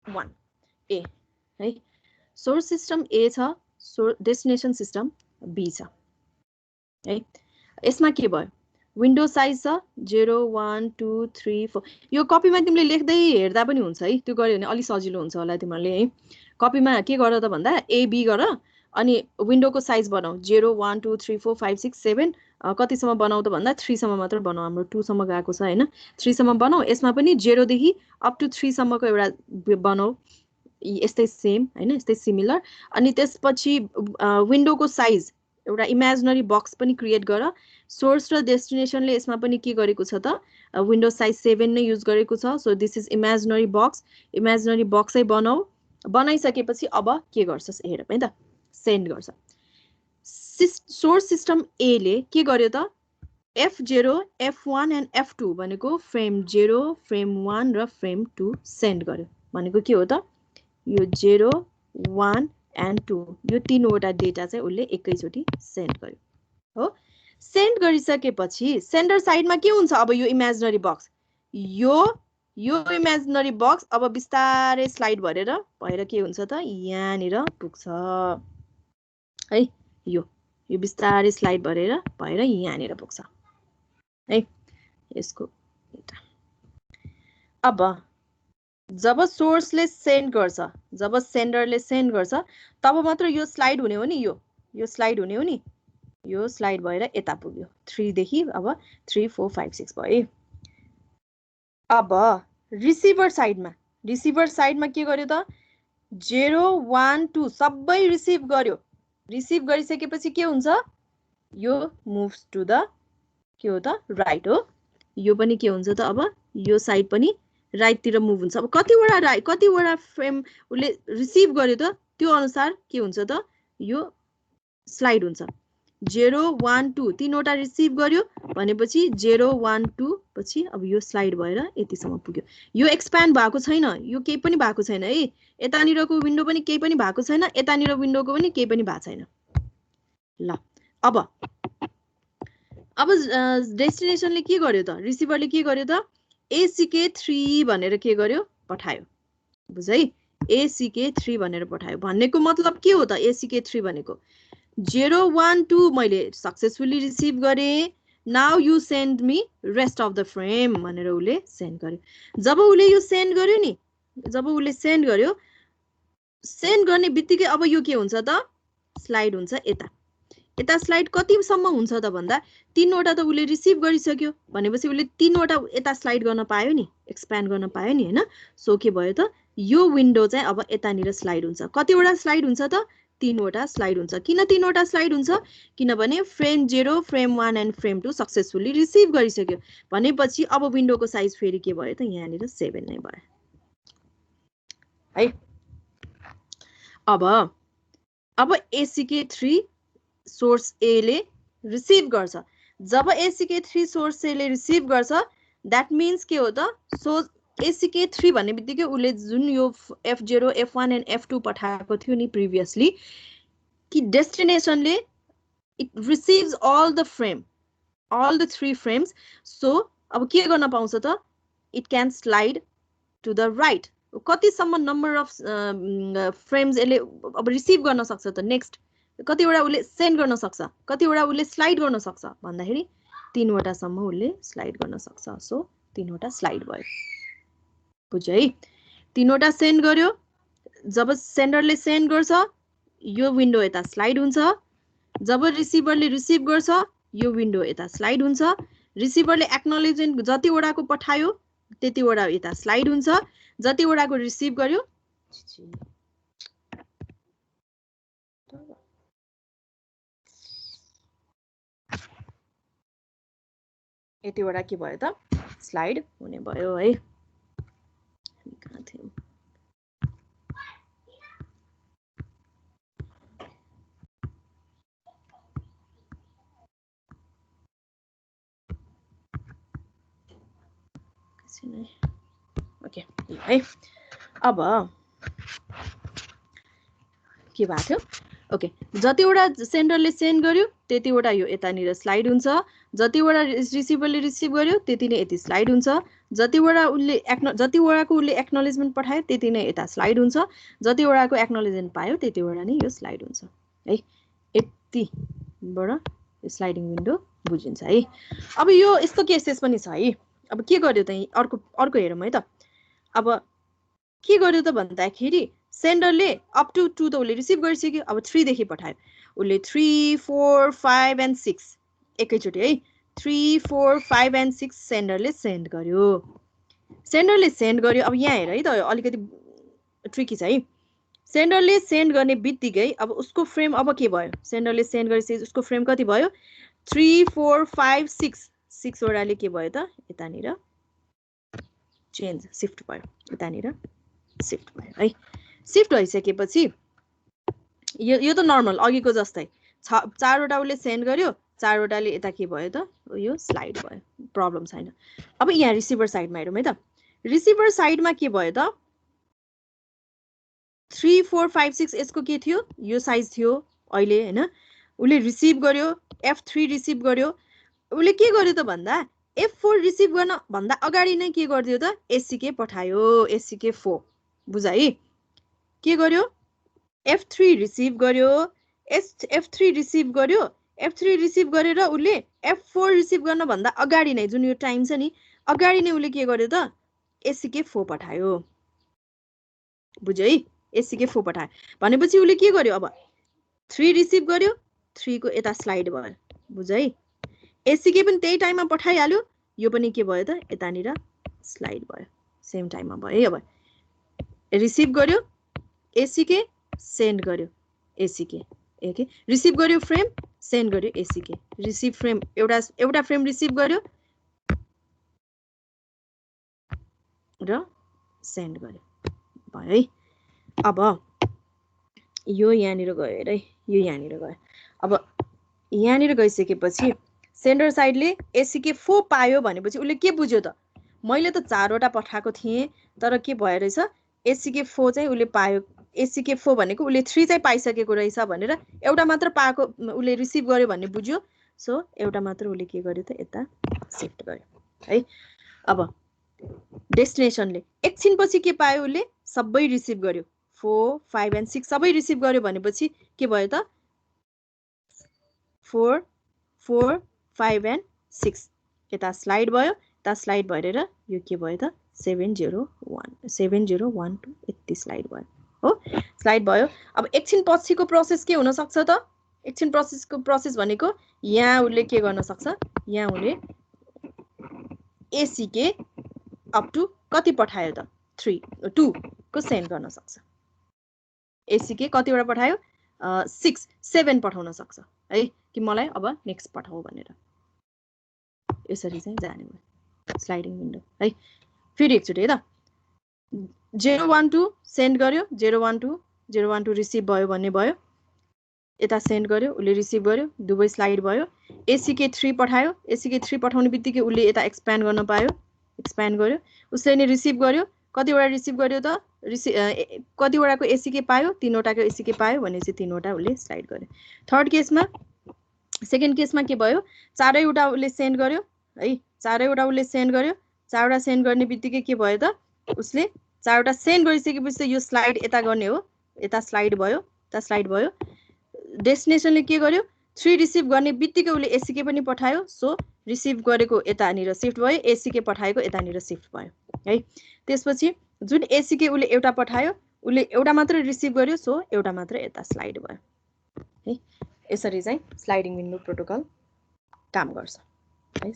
1A है। सोर्स सिस्टम A छ, डेस्टिनेसन सिस्टम B छ है। यसमा के भयो, विन्डो साइज छ 0 1 2 3 4। यो कपीमा तिमीले लेख्दै हेर्दा पनि हुन्छ है, त्यो गर्यो भने अलि सजिलो हुन्छ होला तिमीहरूले है। कपीमा के गर त भन्दा AB गर अनि विन्डोको साइज बनाऊ 0 1 2 3 4 5 6 7। कतिसम्म बनाऊ त भन्दा 3 सम्म मात्र बनाऊ, हाम्रो 2 सम्म गएको छ हैन। 3 सम्म बनाऊ। यसमा पनि 0 देखि अप टु 3 सम्मको एउटा बनाऊ, यस्तै सेम हैन, यस्तै सिमिलर। अनि त्यसपछि विन्डोको साइज एउटा इमेजिनरी बक्स पनि क्रिएट गर। सोर्स र डेस्टिनेसनले यसमा पनि के गरेको छ त विन्डो साइज 7 नै युज गरेको छ। So this is imaginary box, imaginary बक्सै बनाऊ। बनाइसकेपछि अब के गर्छस् हेर है त, सेन्ड गर्छ। सोर्स सिस्टम A ले के गर्यो त F0 F1 एन्ड F2 भनेको फ्रेम 0 फ्रेम 1 र फ्रेम 2 सेन्ड गर्यो। भनेको के हो त यो 0 1 एन्ड 2 यो तीनवटा डेटा चाहिँ उसले एकैचोटि सेन्ड गर्यो हो। सेन्ड गरिसकेपछि सेन्डर साइडमा के हुन्छ, अब यो इमेजिनरी बक्स, यो इमेजिनरी बक्स अब बिस्तारै स्लाइड भएर के हुन्छ त यहाँनिर पुग्छ है। यो बिस्तारै स्लाइड भएर यहाँनिर पुग्छ है। यसको अब जब सोर्सले सेन्ड गर्छ, जब सेन्डरले सेन्ड गर्छ, तब मात्र यो स्लाइड हुने हो नि, यो स्लाइड हुने हो नि, यो स्लाइड भएर यता पुग्यो 3 देखि अब 3 4 5 6 भयो। अब रिसिभर साइडमा के गर्यो त 0 1 2 सबै रिसिभ गर्यो। रिसिभ गरिसकेपछि के हुन्छ, यो मुभ्स टु द के हो त राइट हो। यो पनि के हुन्छ त अब यो साइड पनि राइटतिर मुभ हुन्छ। अब कतिवटा फ्रेम उसले रिसिभ गर्यो त त्यो अनुसार के हुन्छ त यो स्लाइड हुन्छ। 0 1 2 तीनवटा रिसिभ गर्यो भनेपछि 0 1 2 पछि अब यो स्लाइड भएर यतिसम्म पुग्यो। यो एक्सप्यान्ड भएको छैन, यो केही पनि भएको छैन है। यतानिरको विन्डो पनि केही पनि भएको छैन, यतानिर विन्डोको पनि केही पनि भएको छैन। ल अब डेस्टिनेसनले के गर्यो त, रिसिभरले के गर्यो त ACK3 भनेर के गर्यो पठायो। बुझ है, ACK3 भनेर पठायो। भन्नेको मतलब के हो त ACK3 भनेको 0 1 2 मैले सक्सेसफुली रिसिभ गरेँ, now you send me rest of the frame भनेर उसले सेन्ड गर्यो। जब उसले यो सेन्ड गर्यो नि, जब उसले सेन्ड गर्यो, सेन्ड गर्ने बित्तिकै अब यो के हुन्छ त स्लाइड हुन्छ यता स्लाइड कतिसम्म हुन्छ त भन्दा 3वटा त उसले रिसिभ गरिसक्यो भनेपछि उसले 3वटा यता स्लाइड गर्न पायो नि, एक्सप्यान्ड गर्न पायो नि हैन। सो के भयो त यो विन्डो चाहिँ अब यतानिर स्लाइड हुन्छ। कतिवटा स्लाइड हुन्छ त 3वटा स्लाइड हुन्छ। किन 3वटा स्लाइड हुन्छ, किनभने frame 0 frame 1 and frame 2 successfully receive गरिसक्यो भनेपछि अब विन्डोको साइज फेरि के भयो त यहाँनिर 7 नै भयो है। अब ACK3 सोर्स A ले रिसिभ गर्छ। जब ACK3 सोर्स A ले रिसिभ गर्छ द्याट मिन्स के हो त, सो ACK3 भन्ने बित्तिकै उसले जुन यो F0 F1 एन्ड F2 पठाएको थियो नि प्रिभियसली, कि डेस्टिनेसनले it receives all the 3 frames. So अब के गर्न पाउँछ त, it can slide to the right. कतिसम्म नम्बर अफ फ्रेम्स यसले अब रिसिभ गर्न सक्छ त, नेक्स्ट कतिवटा उसले सेन्ड गर्न सक्छ, कतिवटा उसले स्लाइड गर्न सक्छ भन्दाखेरि 3 वटासम्म उसले स्लाइड गर्न सक्छ। सो 3 वटा स्लाइड भयो, बुझ्यो है। 3 वटा सेन्ड गर्यो, जब सेन्डरले सेन्ड गर्छ यो विन्डो यता स्लाइड हुन्छ, जब रिसिभरले रिसिभ गर्छ यो विन्डो यता स्लाइड हुन्छ, रिसिभरले एक्नोलेजमेन्ट जतिवटाको पठायो त्यतिवटा यता स्लाइड हुन्छ, जतिवटाको रिसिभ गर्यो यतिवटा के भयो त, स्लाइड हुने भयो है। कहाँ थियो, ओके है। अब के भएको थियो, ओके, जतिवटा सेन्डरले सेन्ड गर्यो त्यतिवटा यो यतानिर स्लाइड हुन्छ, जतिवटा रिसिभरले रिसिभ गर्यो त्यति नै यति स्लाइड हुन्छ, जतिवटाको उसले एक्नोलेजमेन्ट पठायो त्यति नै यता स्लाइड हुन्छ, जतिवटाको एक्नोलेजमेन्ट पायो त्यतिवटा नै यो स्लाइड हुन्छ है। यतिबाट स्लाइडिङ विन्डो बुझिन्छ है। अब यो यस्तो केसेस पनि छ है। अब के गर्यो त, अर्को हेरौँ है त। अब के गर्यो त भन्दाखेरि सेन्डरले अप टु 2 त उसले रिसिभ गरिसक्यो, अब 3 देखि पठायो, उसले 3, 4, 5 एन्ड 6 एकैचोटि है, 3, 4, 5 एन्ड 6 सेन्डरले सेन्ड गर्यो। अब यहाँ हेर है त, अलिकति ट्रिकी छ है। सेन्डरले सेन्ड गर्ने बित्तिकै अब उसको फ्रेम अब के भयो, सेन्डरले सेन्ड गरेपछि उसको फ्रेम कति भयो, 3, 4, 5, 6 वटाले के भयो त, यतानिर चेन्ज सिफ्ट भयो, यतानिर सिफ्ट भयो है। सिफ्ट भइसकेपछि यो त नर्मल अघिको जस्तै 4 वटा उसले सेन्ड गर्यो, 4 वटाले यता के भयो त, यो स्लाइड भयो, प्रब्लम छैन। अब यहाँ रिसिभर साइडमा हेरौँ है त। रिसिभर साइडमा के भयो त, 3, 4, 5, 6 यसको के थियो, यो साइज थियो अहिले हैन। उसले रिसिभ गर्यो, F3 रिसिभ गर्यो, उसले के गर्यो त भन्दा F4 रिसिभ गर्न भन्दा अगाडि नै के गरिदियो त, ACK पठायो, ACK4, बुझ है। के गर्यो, F3 रिसिभ गर्यो, F3 रिसिभ गर्यो, F3 रिसिभ गरेर उसले F4 रिसिभ गर्न भन्दा अगाडि नै, जुन यो टाइम छ नि अगाडि नै उसले के गर्यो त, ACK4 पठायो, बुझ्यो है। ACK4 पठायो भनेपछि उसले के गर्यो, अब 3 रिसिभ गर्यो, 3 को यता स्लाइड भयो, बुझ है। ACK पनि त्यही टाइममा पठाइहाल्यो, यो पनि के भयो त, यतानिर स्लाइड भयो, सेम टाइममा भयो है। अब रिसिभ गर्यो ACK, सेन्ड गर्यो ACK, ओके, रिसिभ गर्यो फ्रेम, सेन्ड गर्यो ACK, रिसिभ फ्रेम एउटा फ्रेम रिसिभ गर्यो र सेन्ड गर्यो भयो है। अब यो यहाँनिर गयो हेर है, यो यहाँनिर गयो। अब यहाँनिर गइसकेपछि सेन्डर साइडले ACK4 पायो भनेपछि उसले के बुझ्यो त, मैले त 4 वटा पठाएको थिएँ तर के भयो रहेछ, ACK4 चाहिँ उसले पायो, ACK4 भनेको उसले 3 चाहिँ पाइसकेको रहेछ भनेर एउटा मात्र पाएको उसले रिसिभ गर्यो भन्ने बुझ्यो। सो एउटा मात्र उसले के गर्यो त, यता सिफ्ट गर्यो है। अब डेस्टिनेसनले एकछिनपछि के पायो, उसले सबै रिसिभ गर्यो, 4, 5 एन्ड 6 सबै रिसिभ गर्यो भनेपछि के भयो त, 4, 4, 5 एन्ड 6 यता स्लाइड भयो, यता स्लाइड भएर यो के भयो त, 701 यति स्लाइड भयो हो, स्लाइड भयो। अब एकछिन पछिको प्रोसेस के हुन सक्छ त, एकछिन प्रोसेस भनेको यहाँ उसले के गर्न सक्छ, यहाँ उसले ACK अप टु कति पठायो त, 2 को सेन्ड गर्न सक्छ। ACK कतिवटा पठायो, 6, 7 पठाउन सक्छ है, कि मलाई अब नेक्स्ट पठाऊ भनेर, यसरी चाहिँ जाने भयो स्लाइडिङ विन्डो है। फेरि एकचोटि है त, 012 सेन्ड गर्यो 012 रिसिभ भयो भन्ने भयो यता सेन्ड गर्यो उसले रिसिभ गर्यो दुवै स्लाइड भयो एसीके 3 पठायो एसीके 3 पठाउने बित्तिकै उसले यता एक्सप्यान्ड गर्न पायो एक्सप्यान्ड गर्यो उसले नि रिसिभ गर्यो कतिवटा रिसिभ गर्यो त कतिवटाको एसीके पायो 3वटाको एसीके पायो भनेपछि 3वटा उसले स्लाइड गर्यो थर्ड केसमा सेकेन्ड केसमा के भयो चारैवटा उसले सेन्ड गर्यो है चारैवटा उसले सेन्ड गर्यो चारवटा सेन्ड गर्ने बित्तिकै के भयो त उसले चारवटा सेन्ड गरिसकेपछि यो स्लाइड यता गर्ने हो यता स्लाइड भयो डेस्टिनेसनले के गर्यो 3 रिसिभ गर्ने बित्तिकै उसले एसीके पनि पठायो सो रिसिभ गरेको यतानिर सिफ्ट भयो एसीके पठाएको यतानिर सिफ्ट भयो है त्यसपछि जुन एसीके उसले एउटा पठायो उसले एउटा मात्र रिसिभ गर्यो सो एउटा मात्र यता स्लाइड भयो है यसरी चाहिँ स्लाइडिङ विन्डो प्रोटोकल काम गर्छ है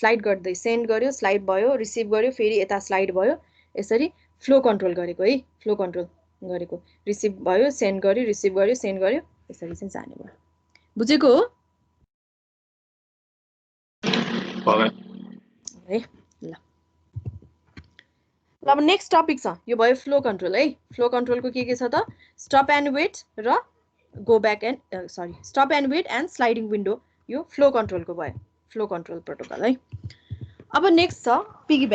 स्लाइड गर्दै सेन्ड गर्यो स्लाइड भयो रिसिभ गर्यो फेरि यता स्लाइड भयो यसरी फ्लो कन्ट्रोल गरेको है फ्लो कन्ट्रोल गरेको रिसिभ भयो सेन्ड गर्यो रिसिभ गर्यो सेन्ड गर्यो यसरी चाहिँ जाने भयो बुझेको हो है ल अब नेक्स्ट टपिक छ यो भयो फ्लो कन्ट्रोल है फ्लो कन्ट्रोलको के छ त स्टप एन्ड वेट र go back N sorry stop and wait and sliding window यो फ्लो कन्ट्रोलको भयो फ्लो कन्ट्रोल प्रोटोकल है अब नेक्स्ट छ पिगी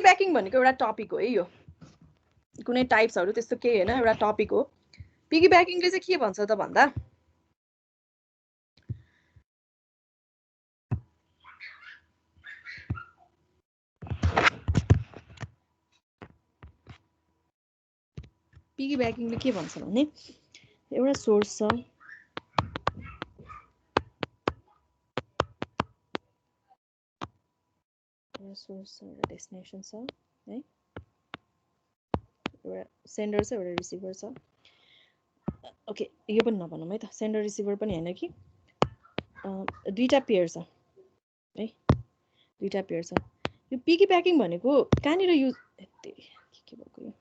ब्याकिङ भनेको एउटा टपिक हो है यो कुनै टाइप्सहरू त्यस्तो केही होइन एउटा टपिक हो पिगी ब्याकिङले चाहिँ के भन्छ त भन्दा पिगी ब्याकिङले के भन्छ भने एउटा सोर्स छ एउटा डेस्टिनेसन छ है एउटा सेन्डर छ एउटा रिसिभर छ ओके यो पनि नभनौँ है त सेन्डर रिसिभर पनि होइन कि दुईटा पेयर छ है दुईटा पेयर छ यो पिगी ब्याकिङ भनेको कहाँनिर युज के भएको यो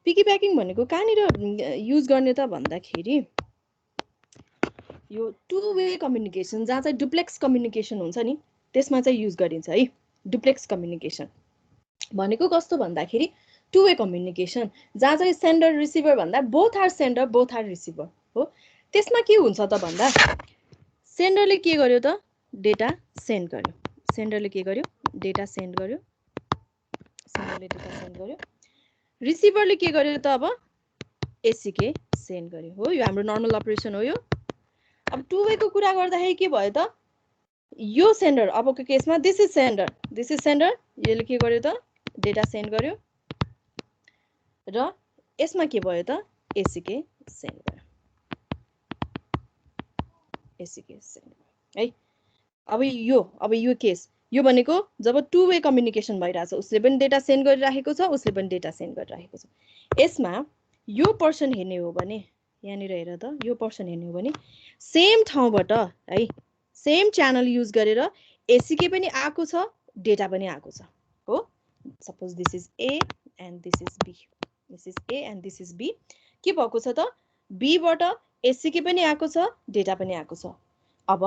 पिगी ब्याकिङ भनेको कहाँनिर युज गर्ने त भन्दाखेरि यो टु वे कम्युनिकेसन जहाँ चाहिँ डुप्लेक्स कम्युनिकेसन हुन्छ नि त्यसमा चाहिँ युज गरिन्छ है डुप्लेक्स कम्युनिकेसन भनेको कस्तो भन्दाखेरि टु वे कम्युनिकेसन जहाँ चाहिँ सेन्डर रिसिभर भन्दा both are sender both are receiver हो त्यसमा के हुन्छ त भन्दा सेन्डरले के गर्यो त डेटा सेन्ड गर्यो सेन्डरले के गर्यो डेटा सेन्ड गर्यो सेन्डरले डेटा सेन्ड गर्यो रिसिभरले के गर्यो त अब एसीके सेन्ड गर्यो हो यो हाम्रो नर्मल अपरेसन हो यो अब टु वे को कुरा गर्दाखेरि के भयो त यो सेन्डर अबको केसमा दिस इज सेन्डर यसले के गर्यो त डेटा सेन्ड गर्यो र यसमा के भयो त एसीके सेन्ड गर्यो एसीके सेन्ड गर्यो है अब यो केस यो भनेको जब टु वे कम्युनिकेसन भइरहेछ उसले पनि डेटा सेन्ड गरिराखेको छ उसले पनि डेटा सेन्ड गरिराखेको छ यसमा यो पर्सन हेर्ने हो भने यहाँनिर हेर त यो पर्सन हेर्ने हो भने सेम ठाउँबाट है सेम च्यानल युज गरेर एसीके पनि आएको छ डेटा पनि आएको छ हो suppose this is A and this is B this is A and this is B के भएको छ त बीबाट एसीके पनि आएको छ डेटा पनि आएको छ अब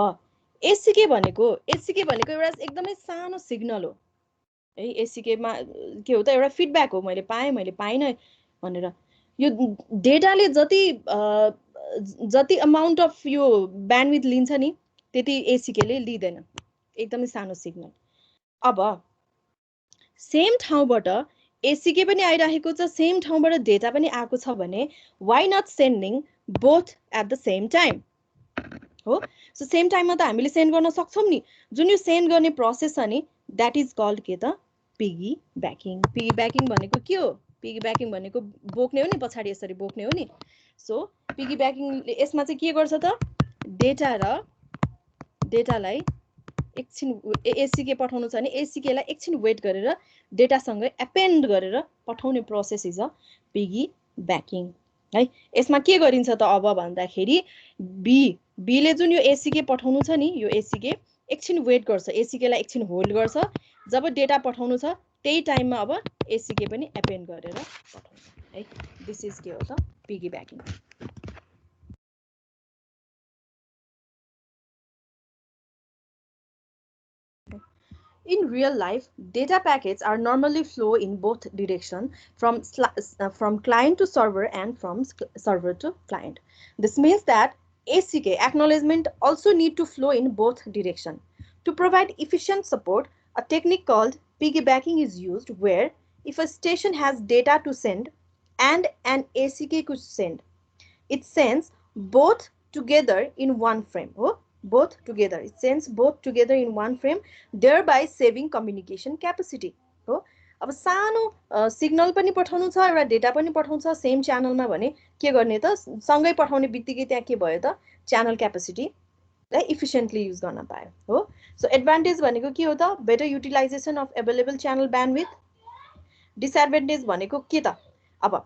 एसीके भनेको एउटा एकदमै सानो सिग्नल हो है एसीकेमा के हो त एउटा फिडब्याक हो मैले पाएँ मैले पाइनँ भनेर यो डेटाले जति अमाउन्ट अफ यो ब्यान्डविड्थ लिन्छ नि त्यति एसीकेले लिँदैन एकदमै सानो सिग्नल अब सेम ठाउँबाट एसीके पनि आइरहेको छ सेम ठाउँबाट डेटा पनि आएको छ भने why not sending both at the same time हो सो सेम टाइममा त हामीले सेन्ड गर्न सक्छौँ नि जुन यो सेन्ड गर्ने प्रोसेस छ नि द्याट इज कल्ड के त पिगी ब्याकिङ भनेको के हो पिगी ब्याकिङ भनेको बोक्ने हो नि पछाडि यसरी बोक्ने हो नि सो पिगी ब्याकिङले यसमा चाहिँ के गर्छ त डेटालाई एकछिन एसीके पठाउनु छ भने एसीकेलाई एकछिन वेट गरेर डेटासँग एपेन्ड गरेर पठाउने process is a piggy backing है यसमा के गरिन्छ त अब भन्दाखेरि बीले जुन यो एसीके पठाउनु छ नि यो एसीके एकछिन वेट गर्छ एसीकेलाई एकछिन होल्ड गर्छ जब डेटा पठाउनु छ त्यही टाइममा अब एसीके पनि एपेन्ड गरेर पठाउँछ है दिस इज के हो त piggy backing In real life, data packets are normally flow in both directions, from client to server and from server to client. This means that ACK, acknowledgement, also need to flow in both directions. To provide efficient support, a technique called piggybacking is used, where if a station has data to send and an ACK to send, it sends both together in one frame. Oh, both together. It sends both together in one frame, thereby saving communication capacity. हो अब सानो signal पनि पठाउनु छ एउटा data पनि पठाउँछ same च्यानलमा भने के गर्ने त सँगै पठाउने बित्तिकै त्यहाँ के भयो त च्यानल क्यापेसिटीलाई इफिसिएन्टली युज गर्न पायो हो सो एडभान्टेज भनेको के हो त better utilisation of available channel bandwidth disadvantage भनेको के त अब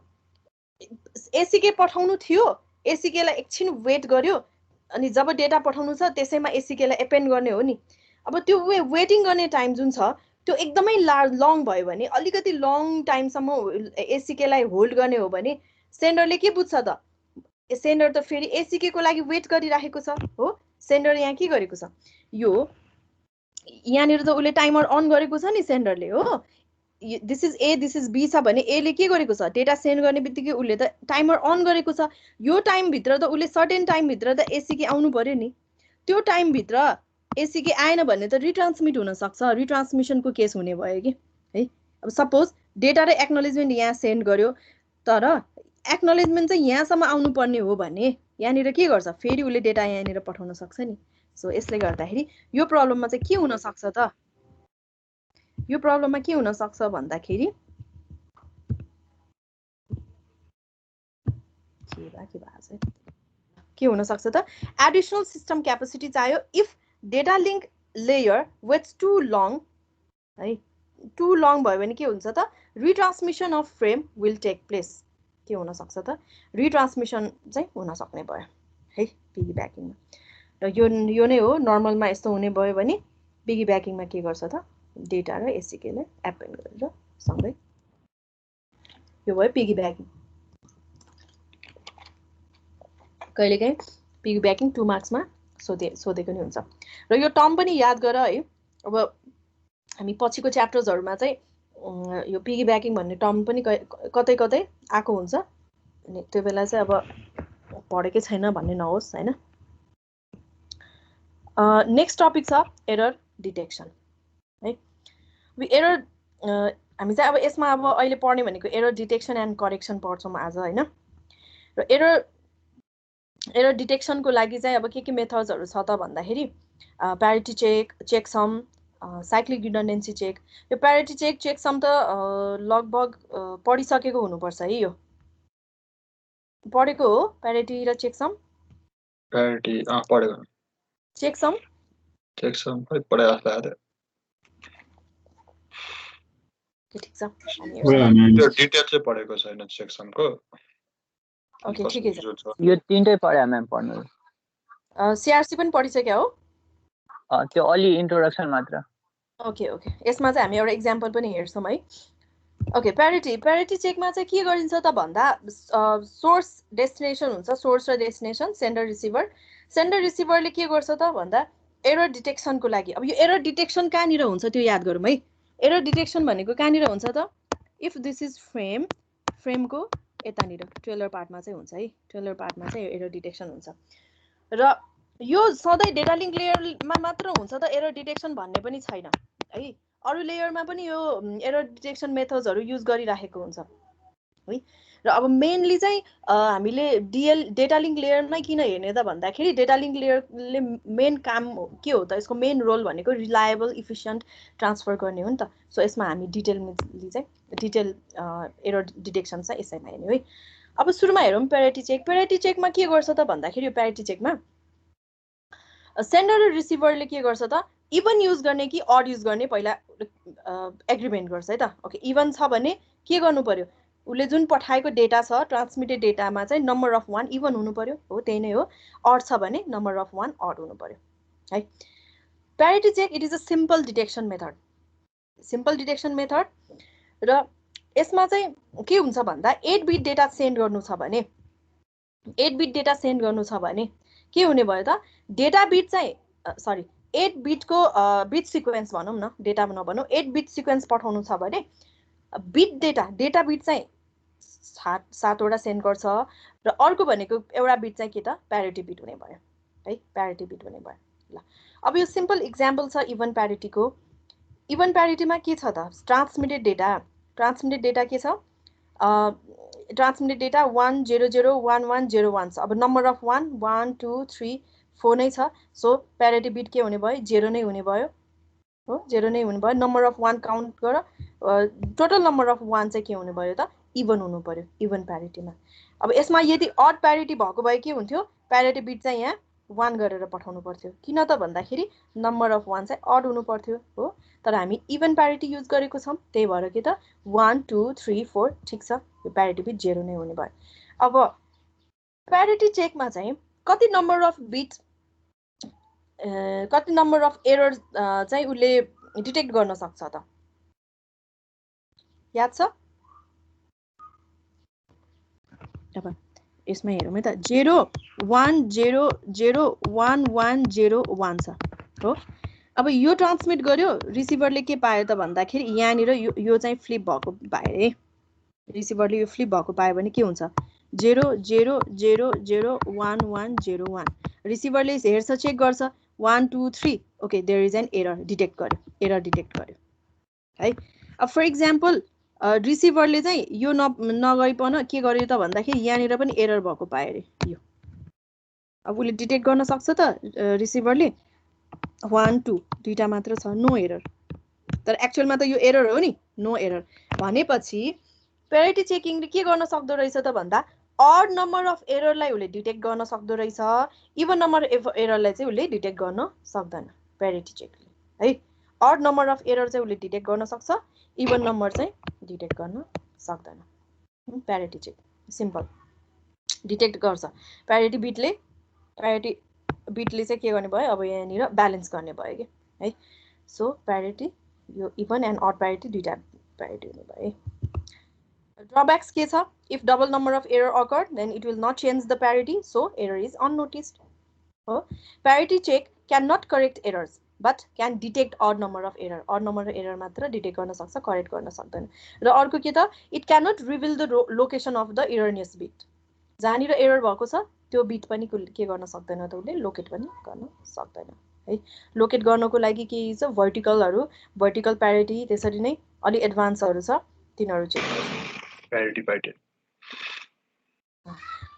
एसीके पठाउनु थियो एसीकेलाई एकछिन वेट गर्यो अनि जब डेटा पठाउनु छ त्यसैमा एसीकेलाई एपेन्ड गर्ने हो नि अब त्यो वेटिङ गर्ने टाइम जुन छ त्यो एकदमै लङ भयो भने अलिकति लङ टाइमसम्म एसीकेलाई होल्ड गर्ने हो भने सेन्डरले के बुझ्छ त सेन्डर त फेरि एसीकेको लागि वेट गरिराखेको छ हो सेन्डर यहाँ के गरेको छ यो यहाँनिर त उसले टाइमर अन गरेको छ नि सेन्डरले हो this is A this is B छ भने एले के गरेको छ डेटा सेन्ड गर्ने बित्तिकै उसले त टाइमर अन गरेको छ यो टाइमभित्र त उसले सर्टेन टाइमभित्र त एसीके आउनु पर्यो नि त्यो टाइमभित्र एसीके आएन भने त रिट्रान्समिट हुनसक्छ रिट्रान्समिसनको केस हुने भयो कि है अब सपोज डेटा र एक्नोलेजमेन्ट यहाँ सेन्ड गर्यो तर एक्नोलेजमेन्ट चाहिँ यहाँसम्म आउनुपर्ने हो भने यहाँनिर के गर्छ फेरि उसले डेटा यहाँनिर पठाउन सक्छ नि सो यसले गर्दाखेरि यो प्रब्लममा चाहिँ के हुनसक्छ त यो प्रब्लममा के हुन सक्छ भन्दाखेरि के हुन सक्छ त एडिसनल सिस्टम क्यापेसिटी चाहियो if data link layer waits too long है टु लङ भयो भने के हुन्छ त retransmission of frame will take place के हुन सक्छ त रिट्रान्समिसन चाहिँ हुन सक्ने भयो है पिगीब्याकिङमा र यो नै हो नर्मलमा यस्तो हुने भयो भने पिगीब्याकिङमा के गर्छ त डेटा र एसीकेलाई एपेन्ड गरेर सँगै यो भयो पिगीब्याकिङ कहिलेकाहीँ पिगीब्याकिङ 2 मार्क्समा सोधेको नि हुन्छ र यो टर्म पनि याद गर है अब हामी पछिको च्याप्टर्सहरुमा चाहिँ यो पिगीब्याकिङ भन्ने टर्म पनि कतै कतै आएको हुन्छ अनि त्यो बेला चाहिँ अब पढेकै छैन भन्ने नहोस् हैन नेक्स्ट टपिक छ एरर डिटेक्सन है एरर हामी चाहिँ अब यसमा अब अहिले पढ्ने भनेको एरर डिटेक्सन एन्ड करेक्सन पढ्छौँ आज हैन र एरर डिटेक्सनको लागि चाहिँ अब के मेथड्सहरु छ त भन्दाखेरि parity check checksum cyclic redundancy check यो प्यारिटी चेक चेकसम त लगभग पढिसकेको हुनुपर्छ है यो पढेको हो प्यारिटी र चेकसम प्यारिटी पढेको चेकसम खै पढे जस्तो लाग्यो ठीक छ त्यो डिटेल चाहिँ पढेको छैन चेकसमको ओके ठिकै छ यो तीनटै पढे म्याम पढ्नु सीआरसी पनि पढिसक्यो हो त्यो अलि इन्ट्रोडक्सन मात्र ओके ओके यसमा चाहिँ हामी एउटा एक्जाम्पल पनि हेर्छौँ है ओके प्यारिटी चेकमा चाहिँ के गरिन्छ त भन्दा सोर्स डेस्टिनेसन हुन्छ सोर्स र डेस्टिनेसन सेन्डर रिसिभरले के गर्छ त भन्दा एरर डिटेक्सनको लागि अब यो एरर डिटेक्सन कहाँनिर हुन्छ त्यो याद गरौँ है एरर डिटेक्सन भनेको कहाँनिर हुन्छ त इफ दिस इज फ्रेमको यतानिर ट्रेलर पार्टमा चाहिँ हुन्छ है ट्रेलर पार्टमा चाहिँ एरर डिटेक्सन हुन्छ र यो सधैँ डेटा लिंक लेयरमा मात्र हुन्छ त एरर डिटेक्सन भन्ने पनि छैन है अरु लेयरमा पनि यो एरर डिटेक्सन मेथड्सहरु युज गरिराखेको हुन्छ है र अब मेनली चाहिँ हामीले डेटा लिंक लेयरमै किन हेर्ने त भन्दाखेरि डेटा लिंक लेयरले मेन काम के हो त यसको मेन रोल भनेको रिलायबल इफिसिएन्ट ट्रान्सफर गर्ने हो नि त सो यसमा हामी डिटेल एरर डिटेक्सन चाहिँ यसैमा हेर्ने है अब सुरुमा हेरौँ प्यारिटी चेकमा के गर्छ त भन्दाखेरि यो प्यारिटी चेकमा सेन्डर र रिसिभरले के गर्छ त इभन युज गर्ने कि अड युज गर्ने पहिला एग्रीमेन्ट गर्छ है त ओके इभन छ भने के गर्नु पर्यो उले जुन पठाएको डेटा छ ट्रान्समिटेड डेटामा चाहिँ नम्बर अफ 1 इभन हुनु पर्यो हो त्यही नै हो अड छ भने नम्बर अफ 1 अड हुनु पर्यो है parity check it is a simple detection method र यसमा चाहिँ के हुन्छ भन्दा 8 बिट डेटा सेन्ड गर्नु छ भने 8 बिट डेटा सेन्ड गर्नु छ भने के हुने भयो त डेटा बिट चाहिँ 8 बिटको बिट सिक्वेन्स भनौँ न, डेटा नभनौँ, 8 बिट सिक्वेन्स पठाउनु छ भने बिट डेटा बिट चाहिँ 7वटा सेन्ड गर्छ र अर्को भनेको एउटा बिट चाहिँ के त प्यारिटी बिट हुने भयो है, प्यारिटी बिट हुने भयो। ल अब यो सिम्पल इक्जाम्पल छ इभन प्यारिटीको। इभन प्यारिटीमा के छ त ट्रान्समिटेड डेटा के छ, ट्रान्समिटेड डेटा 1001101 छ। अब नम्बर अफ 1 1 2 3 4 नै छ, सो प्यारिटी बिट के हुने भयो 0 नै हुने भयो हो, 0 नै हुने भयो। नम्बर अफ 1 काउन्ट गर, टोटल नम्बर अफ 1 चाहिँ के हुने भयो त इभन हुनु पर्यो इभन प्यारिटीमा। अब यसमा यदि अड प्यारिटी भएको भए के हुन्थ्यो, प्यारिटी बिट चाहिँ यहाँ 1 गरेर पठाउनु पर्थ्यो, किन त भन्दाखेरि नम्बर अफ 1 चाहिँ अड हुनु पर्थ्यो हो। तर हामी इभन प्यारिटी युज गरेको छौँ, त्यही भएर के त 1 2 3 4 ठिक छ, यो प्यारिटी बिट 0 नै हुने भयो। अब प्यारिटी चेकमा चाहिँ कति नम्बर अफ बिट, कति नम्बर अफ एरर चाहिँ उसले डिटेक्ट गर्न सक्छ त, याद छ? अब यसमा हेरौँ है त, 0 1 0 0 1 1 0 1 छ हो। अब यो ट्रान्समिट गर्यो, रिसिभरले के पायो त भन्दाखेरि यहाँनिर यो चाहिँ फ्लिप भएको पायो है, रिसिभरले यो फ्लिप भएको पायो भने के हुन्छ 0 0 0 0 1 1 0 1। रिसिभरले हेर्छ, चेक गर्छ 1 2 3, okay there is an error, detect गर्यो, एरर डिटेक्ट गर्यो है। अब फर इक्जाम्पल रिसिभरले चाहिँ यो नगरिपन के गर्यो त भन्दाखेरि यहाँनिर पनि एरर भएको पायो अरे यो। अब उसले डिटेक्ट गर्न सक्छ त रिसिभरले 1 2 दुईटा मात्र छ, नो एरर। तर एक्चुअलमा त यो एरर हो नि, नो एरर भनेपछि प्यारिटी चेकिङले के गर्न सक्दो रहेछ त भन्दा अड नम्बर अफ एररलाई उसले डिटेक्ट गर्न सक्दो रहेछ, इभन नम्बर अफ एररलाई चाहिँ उसले डिटेक्ट गर्न सक्दैन प्यारिटी चेकले है। अड नम्बर अफ एरर चाहिँ उसले डिटेक्ट गर्न सक्छ, इभन नम्बर चाहिँ डिटेक्ट गर्न सक्दैन। प्यारिटी चेक सिम्पल डिटेक्ट गर्छ, प्यारिटी बिटले चाहिँ के गर्ने भयो, अब यहाँनिर ब्यालेन्स गर्ने भयो कि है। सो प्यारिटी यो इभन एन्ड अड प्यारिटी दुईटा प्यारिटी हुने भयो। ड्रब्याक्स के छ, if double number of error occurred then it will not change the parity, so error is unnoticed हो। Parity check can not correct errors but can detect odd number of error, odd number of error मात्र detect गर्न सक्छ, correct गर्न सक्दैन। र अर्को के त, it can not reveal the location of the erroneous beet, जहाँनिर एरर भएको छ त्यो बिट पनि के गर्न सक्दैन त उसले लोकेट पनि गर्न सक्दैन है। लोकेट गर्नको लागि के छ, भर्टिकल प्यारिटी, त्यसरी नै अलि एडभान्सहरू छ तिनीहरू चेक गर्छ प्यारिटी बाइट।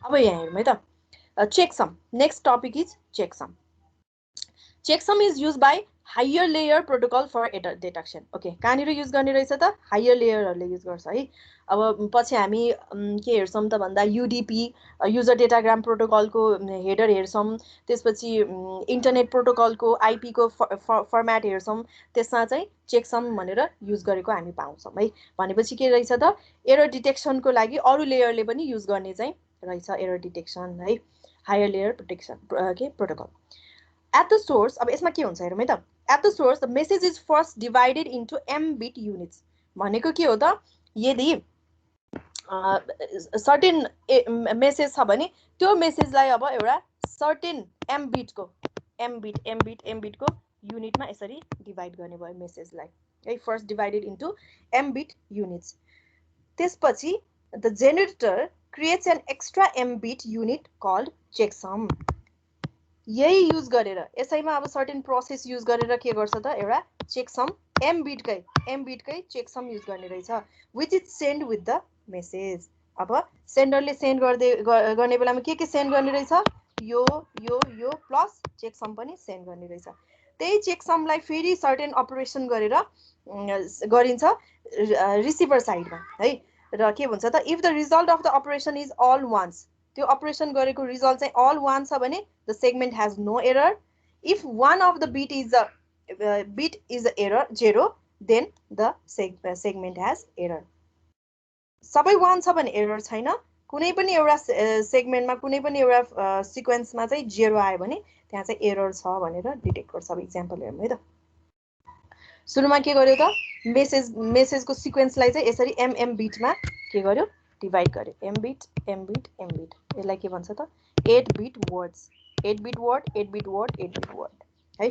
अब यहाँ हेरौँ है त, checksum. Next topic is checksum. Checksum is used by higher layer protocol for error detection. Okay, कहाँनिर युज गर्ने रहेछ त, हायर लेयरहरूले युज गर्छ है। अब पछि हामी के हेर्छौँ त भन्दा युडिपी युजर डेटाग्राम प्रोटोकलको हेडर हेर्छौँ, त्यसपछि इन्टरनेट प्रोटोकलको आइपीको फर्म्याट हेर्छौँ, त्यसमा चाहिँ चेकसम भनेर युज गरेको हामी पाउँछौँ है। भनेपछि के रहेछ त, एरर डिटेक्सनको लागि अरू लेयरले पनि युज गर्ने चाहिँ रहेछ एरर डिटेक्सन है, higher layer protocol. At the source, अब यसमा के हुन्छ हेरौँ है त, at the source the message is first divided into m bit units। भनेको के हो त, यदि सर्टेन मेसेज छ भने त्यो मेसेजलाई अब एउटा सर्टेन m बिटको युनिटमा यसरी डिभाइड गर्ने भयो मेसेजलाई है, first divided into m bit units। त्यसपछि the generator creates an extra m bit unit called checksum। यही युज गरेर यसैमा अब सर्टेन प्रोसेस युज गरेर के गर्छ त, एउटा चेकसम m बिटकै चेकसम युज गर्ने रहेछ, which is send with the message. अब सेन्डरले सेन्ड गर्ने बेलामा के सेन्ड गर्ने रहेछ, यो प्लस चेकसम पनि सेन्ड गर्ने रहेछ। त्यही चेकसमलाई फेरि सर्टेन अपरेसन गरेर गरिन्छ रिसिभर साइडमा है। र के भन्छ त, if the result of the operation is all ones, त्यो अपरेसन गरेको रिजल्ट चाहिँ अल वान छ भने the segment has no error. If one of the bit is error 0, then the segment has error. सबै 1 छ भने एरर छैन, कुनै पनि एउटा सेगमेन्टमा कुनै पनि एउटा सिक्वेन्समा चाहिँ 0 आयो भने त्यहाँ चाहिँ एरर छ भनेर डिटेक्ट गर्छ। अब इक्जाम्पल हेरौँ है त, सुरुमा के गर्यो त, मेसेजको सिक्वेन्सलाई चाहिँ यसरी एमएम बिटमा के गर्यो, डिभाइड गर्यो, एम बिट। यसलाई के भन्छ त, 8 बिट वर्ड्स, 8 बिट वर्ड है।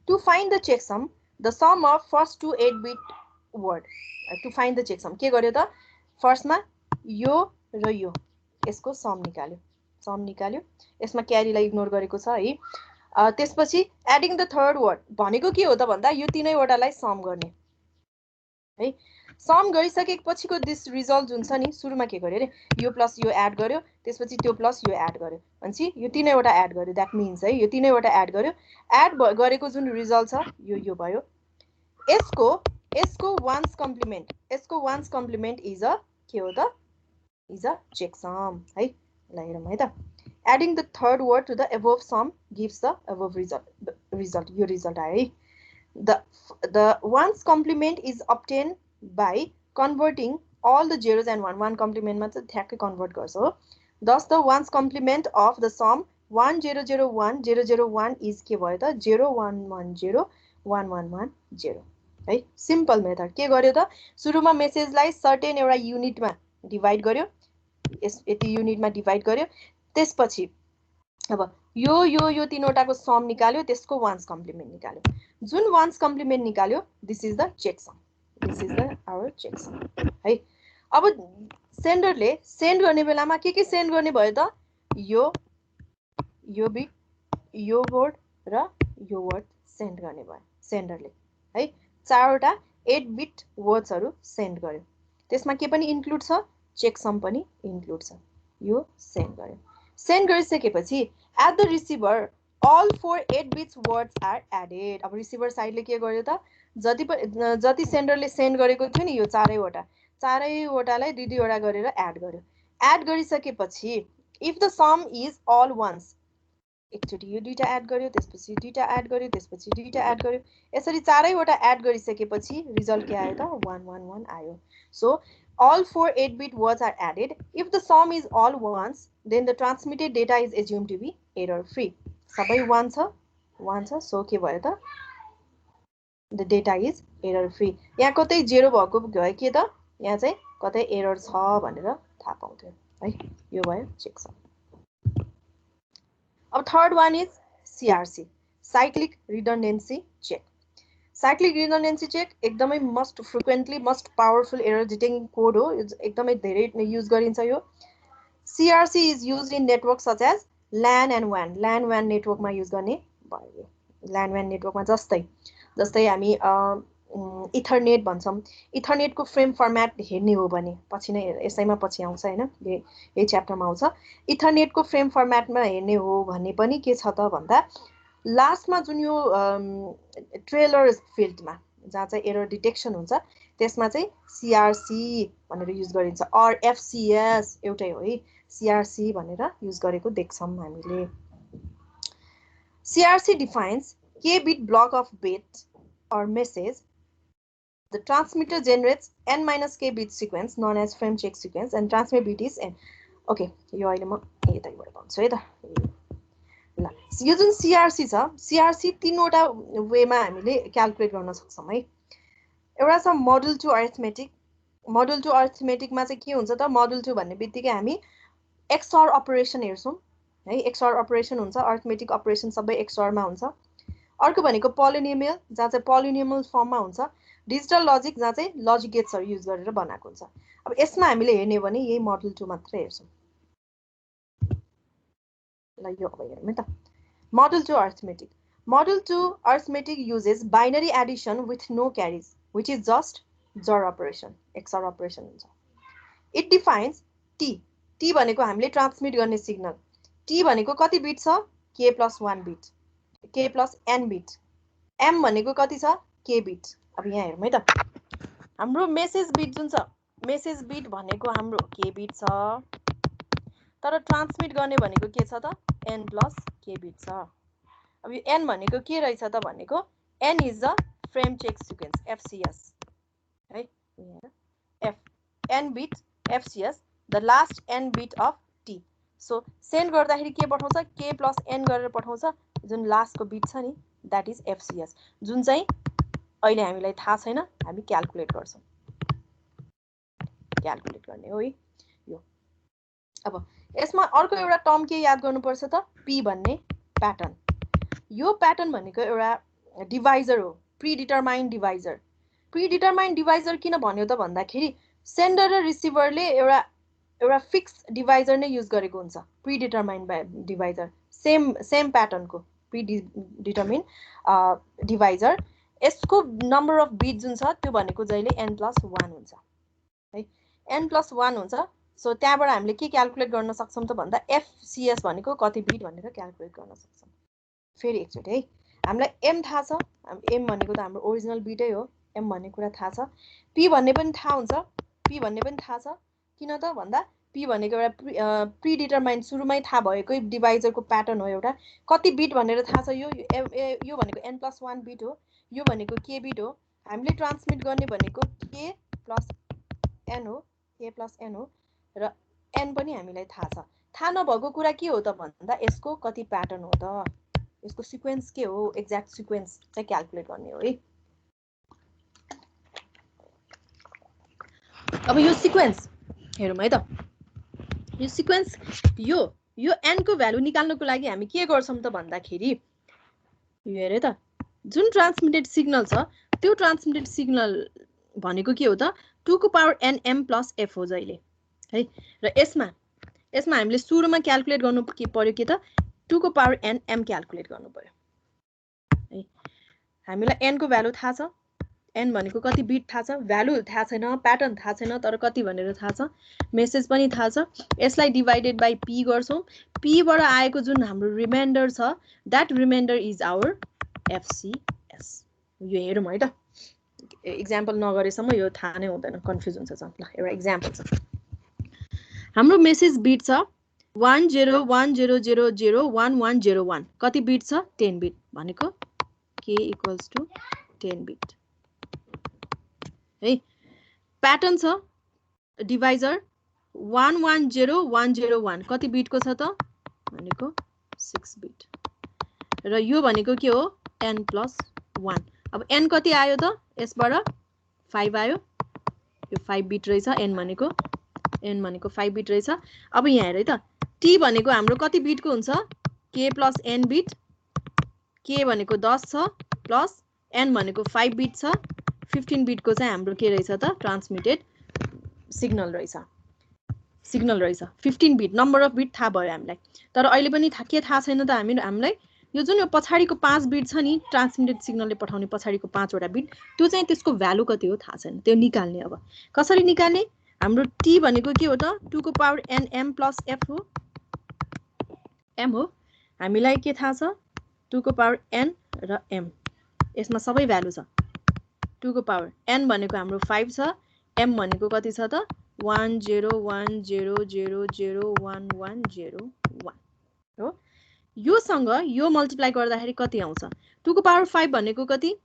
To find the checksum, the sum of first two 8-bit word. To find the checksum, के गर्यो त फर्स्टमा यो र यो यसको सम निकाल्यो, यसमा क्यारीलाई इग्नोर गरेको छ है। त्यसपछि एडिङ द थर्ड वर्ड भनेको के हो त भन्दा यो तीनैवटालाई सम गर्ने है। सम गरिसकेपछिको दिस रिजल्ट जुन छ नि, सुरुमा के गर्यो अरे यो प्लस यो एड गर्यो, त्यसपछि त्यो प्लस यो एड गर्यो, भनेपछि यो तीनैवटा एड गर्यो। द्याट मिन्स है यो तीनैवटा एड गर्यो, एड गरेको जुन रिजल्ट छ यो भयो। यसको वान्स कम्प्लिमेन्ट इज अ के हो त, इज अ चेकसम है। ल हेरौँ है त। Adding the third word to the above sum gives the above result, यो रिजल्ट आयो है। The ones complement is obtained by converting all the zeros and one complement मा चाहिँ ठ्याक्कै कन्भर्ट गर्छ हो। Thus the ones complement of the sum 1001001 is के भयो त 01101110 है। सिम्पल मेथड के गर्यो त, सुरुमा मेसेजलाई सर्टेन एउटा युनिटमा डिभाइड गर्यो, यति युनिटमा डिभाइड गर्यो, त्यसपछि अब यो तीनवटाको सम निकाल्यो, त्यसको वान्स कम्प्लिमेन्ट निकाल्यो। जुन वान्स कम्प्लिमेन्ट निकाल्यो this is the checksum, this is the our checksum है। अब सेन्डरले सेन्ड गर्ने बेलामा के सेन्ड गर्ने भयो त, यो बिट, यो वर्ड र यो वर्ड सेन्ड गर्ने भयो सेन्डरले है। चारवटा 8-बिट वर्ड्सहरू सेन्ड गर्यो, त्यसमा के पनि इन्क्लुड छ, चेकसम पनि इन्क्लुड छ। यो सेन्ड गर्यो, सेन्ड गरिसकेपछि at the receiver all 4 8-bit words are added। अब रिसिभर साइडले के गर्यो त, जति सेन्डरले सेन्ड गरेको थियो नि यो चारैवटालाई दुईवटा गरेर एड गर्यो। एड गरिसकेपछि if the sum is all ones, एकचोटि यो दुईटा एड गर्यो, त्यसपछि दुईटा एड गर्यो, त्यसपछि दुईटा एड गर्यो, यसरी चारैवटा एड गरिसकेपछि रिजल्ट के आयो त 111 आयो। So all 4 8-bit words are added. If the sum is all ones, then the transmitted data is assumed to be error free। सबै वान छ, सो के भयो त the data is error free. यहाँ कतै जेरो भएको भयो के त, यहाँ चाहिँ कतै एरर छ भनेर थाहा पाउँथ्यो है। यो भयो चेकसम। अब third one is CRC, cyclic redundancy check. Cyclic redundancy check एकदमै most frequently most powerful error detecting code हो, एकदमै धेरै युज गरिन्छ यो। CRC is used in network such as LAN and WAN, LAN WAN नेटवर्कमा use गर्ने भयो। LAN WAN नेटवर्कमा जस्तै हामी इथरनेट भन्छौँ। इथरनेटको फ्रेम फर्मेट हेर्ने हो भने पछि नै यसैमा पछि आउँछ हैन, यही च्याप्टरमा आउँछ। इथरनेटको फ्रेम फर्मेटमा हेर्ने हो भने पनि के छ त भन्दा लास्टमा जुन यो ट्रेलर फिल्डमा जहाँ चाहिँ एरर डिटेक्सन हुन्छ त्यसमा चाहिँ सीआरसी भनेर युज गरिन्छ, अर एफसीएस एउटै हो है, सीआरसी भनेर युज गरेको देख्छौँ हामीले। CRC defines k bit block of bit or message. The transmitter generates n minus k bit sequence known as frame check sequence and transmit bit is n. Okay, यो अहिले म यतैबाट भन्छु है त। ल यो जुन सीआरसी छ, सीआरसी तीनवटा वेमा हामीले क्याल्कुलेट गर्न सक्छौँ है। एउटा छ modulo two arithmetic. Modulo two अरिथमेटिकमा चाहिँ के हुन्छ त, मोडुल टु भन्ने बित्तिकै हामी एक्सअर अपरेसन हेर्छौँ है, एक्सअर अपरेसन हुन्छ, अरिथमेटिक अपरेसन सबै एक्सअरमा हुन्छ। अर्को भनेको पोलिनोमियल, जहाँ चाहिँ पोलिनोमियल फर्ममा हुन्छ। डिजिटल लजिक, जहाँ चाहिँ लजिक गेट्सहरू युज गरेर बनाएको हुन्छ। अब यसमा हामीले हेर्ने भने यही मोडुल टु मात्रै हेर्छौँ। ल यो अब हेरौँ है त। Modulo two arithmetic. Modulo two arithmetic uses binary addition with no carries which is just XOR operation, XOR operation हुन्छ। इट डिफाइन्स टी, टी भनेको हामीले ट्रान्समिट गर्ने सिग्नल। टी भनेको कति बिट छ, k + 1 beet, k + n beet. m भनेको कति छ, k बिट। अब यहाँ हेरौँ है त। हाम्रो मेसेज बिट जुन छ, मेसेज बिट भनेको हाम्रो k बिट छ, तर ट्रान्समिट गर्ने भनेको के छ त n + k बिट छ। अब यो n भनेको के रहेछ त भनेको n is the frame check sequence FCS है, f n bit FCS the last n bit of t। So send गर्दाखेरि के पठाउँछ, k + n गरेर पठाउँछ, जुन लास्टको बिट छ नि द्याट इज FCS, जुन चाहिँ अहिले हामीलाई थाहा छैन, हामी क्याल्कुलेट गर्छौँ, क्याल्कुलेट गर्ने हो है यो। अब यसमा अर्को एउटा टर्म के याद गर्नुपर्छ त, p भन्ने प्याटर्न। यो प्याटर्न भनेको एउटा डिभाइजर हो, प्रिडिटरमाइन्ड डिभाइजर। प्रिडिटरमाइन्ड डिभाइजर किन भन्यो त भन्दाखेरि सेन्डर र रिसिभरले एउटा फिक्स डिभाइजर नै युज गरेको हुन्छ, प्रिडिटरमाइन्ड डिभाइजर, सेम प्याटर्नको प्रिडिटरमाइन्ड डिभाइजर। यसको नम्बर अफ बिट जुन छ त्यो भनेको जहिले n+1 हुन्छ है, n+1 हुन्छ। सो त्यहाँबाट हामीले के क्याल्कुलेट गर्न सक्छौँ त भन्दा FCS भनेको कति बिट भनेर क्याल्कुलेट गर्न सक्छौँ। फेरि एकचोटि है, हामीलाई m थाहा छ, m भनेको त हाम्रो ओरिजिनल बिटै हो, m भन्ने कुरा थाहा छ, p भन्ने पनि थाहा हुन्छ, p भन्ने पनि थाहा छ। किन त भन्दा p भनेको एउटा प्रिडिटरमाइन्ड सुरुमै थाहा भएकै डिभाइजरको प्याटर्न हो एउटा। कति बिट भनेर थाहा छ, यो भनेको n+1 बिट हो, यो भनेको k बिट हो। हामीले ट्रान्समिट गर्ने भनेको k प्लस n हो, k प्लस n हो, र n पनि हामीलाई थाहा छ। थाहा नभएको कुरा के हो त भन्दा यसको कति प्याटर्न हो त, यसको सिक्वेन्स के हो, एक्ज्याक्ट सिक्वेन्स चाहिँ क्याल्कुलेट गर्ने हो है। अब यो सिक्वेन्स हेरौँ है त, यो सिक्वेन्स यो n को भ्यालु निकाल्नको लागि हामी के गर्छौँ त भन्दाखेरि यो हेरे त, जुन ट्रान्समिटेड सिग्नल छ त्यो ट्रान्समिटेड सिग्नल भनेको के हो त 2 को power n m plus f हो जहिले है। र यसमा हामीले सुरुमा क्याल्कुलेट गर्नु के पर्यो के त 2 को पावर n m क्याल्कुलेट गर्नु पर्यो है। हामीलाई n को भ्यालु थाहा छ, n भनेको कति बिट थाहा छ, भ्यालु थाहा छैन, प्याटर्न थाहा छैन, तर कति भनेर थाहा छ, मेसेज पनि थाहा छ। यसलाई डिभाइडेड बाइ p गर्छौँ, p बाट आएको जुन हाम्रो रिमाइन्डर छ that remainder is our FCS। यो हेरौँ है त, इक्जाम्पल नगरेसम्म यो थाहा नै हुँदैन, कन्फ्युज हुन्छ। ल एउटा इक्जाम्पल छ, हाम्रो मेसेज बिट छ 1010001101, कति बिट छ 10 बिट, भनेको k इक्वल्स टु 10 बिट है। प्याटर्न छ डिभाइजर 110101, कति बिटको छ त भनेको 6 बिट, र यो भनेको के हो n+1। अब n कति आयो त, यसबाट 5 आयो, यो 5 बिट रहेछ, n भनेको 5 बिट रहेछ। अब यहाँ हेर है त, t भनेको हाम्रो कति बिटको हुन्छ, k plus n beet, k भनेको 10 छ प्लस n भनेको 5 बिट छ, 15 बिटको चाहिँ हाम्रो के रहेछ त ट्रान्समिटेड सिग्नल रहेछ, 15 बिट नम्बर अफ बिट थाहा भयो हामीलाई। तर अहिले पनि के थाहा छैन त हामीलाई, यो जुन यो पछाडिको 5 बिट छ नि ट्रान्समिटेड सिग्नलले पठाउने पछाडिको 5 वटा बिट, त्यो चाहिँ त्यसको भ्यालु कति हो थाहा छैन, त्यो निकाल्ने। अब कसरी निकाल्ने, हाम्रो t भनेको के हो त 2 को power n m plus f हो, m हो, हामीलाई के थाहा छ 2 को पावर n र m, यसमा सबै भ्यालु छ। 2 को पावर n भनेको हाम्रो 5 छ, m भनेको कति छ त 1010001101 हो। योसँग यो मल्टिप्लाई गर्दाखेरि कति आउँछ, 2 को पावर 5 भनेको कति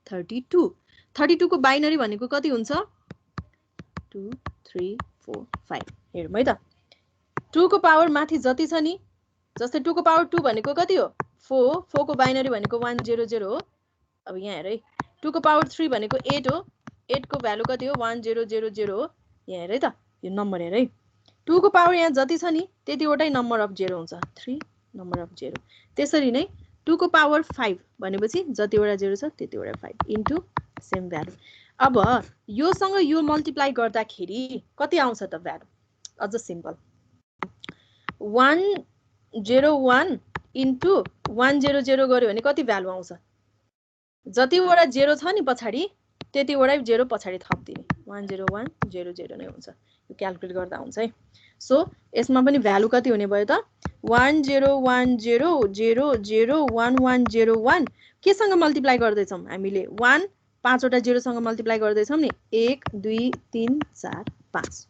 32, 32 को बाइनरी भनेको कति हुन्छ 2 3 4 5। हेरौँ है त, 2 को पावर माथि जति छ नि, जस्तै 2 को पावर 2 भनेको कति हो 4, 4 को बाइनरी भनेको 100 हो। अब यहाँ हेर है, 2 को पावर 3 भनेको 8 हो, 8 को भ्यालु कति हो 1000 हो। यहाँ हेर है त, यो नम्बर हेर है, 2 को पावर यहाँ जति छ नि त्यतिवटै नम्बर अफ 0 हुन्छ, 3 नम्बर अफ 0। त्यसरी नै 2 को पावर 5 भनेपछि जतिवटा 0 छ त्यतिवटा 5 इन्टु सेम भ्यालु। अब योसँग यो मल्टिप्लाई गर्दाखेरि कति आउँछ त भ्यालु, अझ सिम्पल 101 इन्टु 100 गर्यो भने कति भ्यालु आउँछ, जतिवटा 0 छ नि पछाडि त्यतिवटै 0 पछाडि थप्दिने, 10100 नै हुन्छ। यो क्याल्कुलेट गर्दा हुन्छ है। सो यसमा पनि भ्यालु कति हुने भयो त 1010001101, केसँग मल्टिप्लाई गर्दैछौँ हामीले 1 5 वटा 0 सँग मल्टिप्लाई गर्दैछौँ नि, 1 2 3 4 5।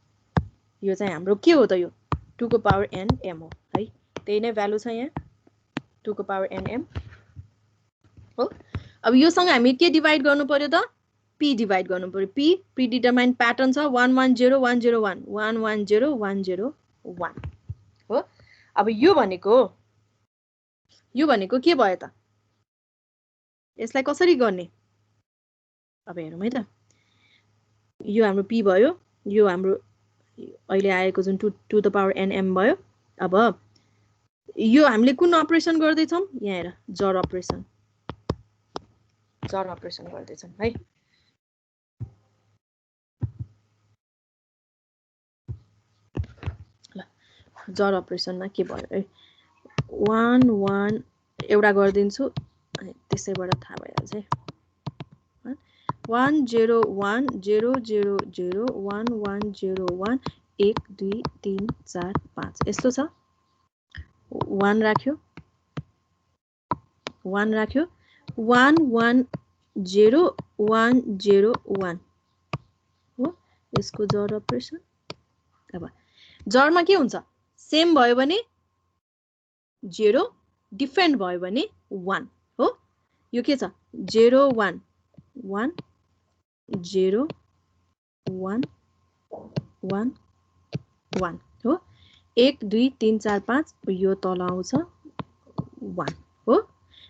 यो चाहिँ हाम्रो के हो त, यो 2 को पावर n m हो है, त्यही नै भ्यालु छ यहाँ 2 को पावर n m हो। अब योसँग हामी के डिभाइड गर्नु पर्यो त, p डिभाइड गर्नु पर्यो। p प्रिडिटरमाइन्ड प्याटर्न छ 110101 110101 हो। अब यो भनेको के भयो त, यसलाई कसरी गर्ने, अब हेरौँ है त, यो हाम्रो p भयो, यो हाम्रो अहिले आएको जुन 2 द पावर n m भयो। अब यो हामीले कुन अपरेसन गर्दैछौँ, यहाँ हेर जर अपरेसन, जर अपरेसन गर्दैछौँ है। ल जर अपरेसनमा के भयो है 1 1 एउटा गरिदिन्छु त्यसैबाट थाहा भइहाल्छ है 1 0 1 0 0 0 1 1 0 1 1 2 3 4 5 यस्तो छ 1 राख्यो 1 राख्यो 1 1 0 1 0 1 हो यसको जर अपरेसन। अब जरमा के हुन्छ सेम भयो भने 0 डिफरेन्ट भयो भने 1 हो यो के छ 0 1 1 0 1 1 1 हो 1 2 3 4 5 यो तल आउँछ 1 हो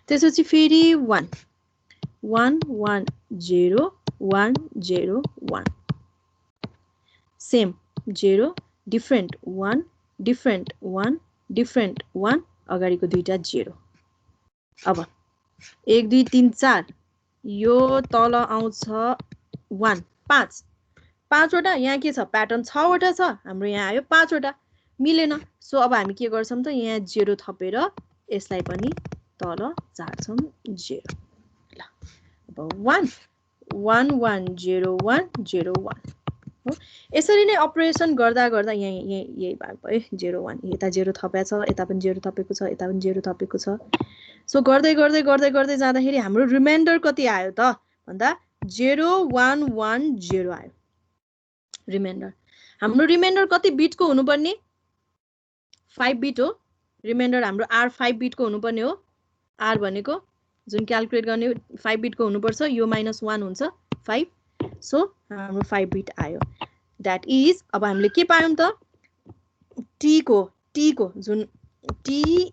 त्यसपछि फेरि 1 1 1 0 1 0 1 सेम 0 डिफरेन्ट 1 डिफरेन्ट 1 डिफरेन्ट 1 अगाडिको दुईटा 0 अब 1 2 3 4 यो तल आउँछ 1 5 5वटा यहाँ के छ प्याटर्न 6वटा छ हाम्रो यहाँ आयो 5वटा मिलेन सो अब हामी के गर्छौं त यहाँ 0 थपेर यसलाई पनि तल झार्छौं 0 ल अब 1 1 1 0 1 0 1 हो यसरी नै अपरेसन गर्दा गर्दा यही भयो 0 1 यता 0 थपेको छ यता पनि 0 थपेको छ यता पनि 0 थपेको छ सो गर्दै गर्दै गर्दै गर्दै जाँदाखेरि हाम्रो रिमाइन्डर कति आयो त भन्दा 0 1 1 0 आयो रिमाइन्डर हाम्रो रिमाइन्डर कति बिटको हुनुपर्ने 5 बिट हो रिमाइन्डर हाम्रो r 5 बिटको हुनुपर्ने हो r भनेको जुन क्याल्कुलेट गर्ने 5 बिटको हुनुपर्छ यो -1 हुन्छ 5 सो हाम्रो 5 बिट आयो दैट इज अब हामीले के पायौं त t को जुन t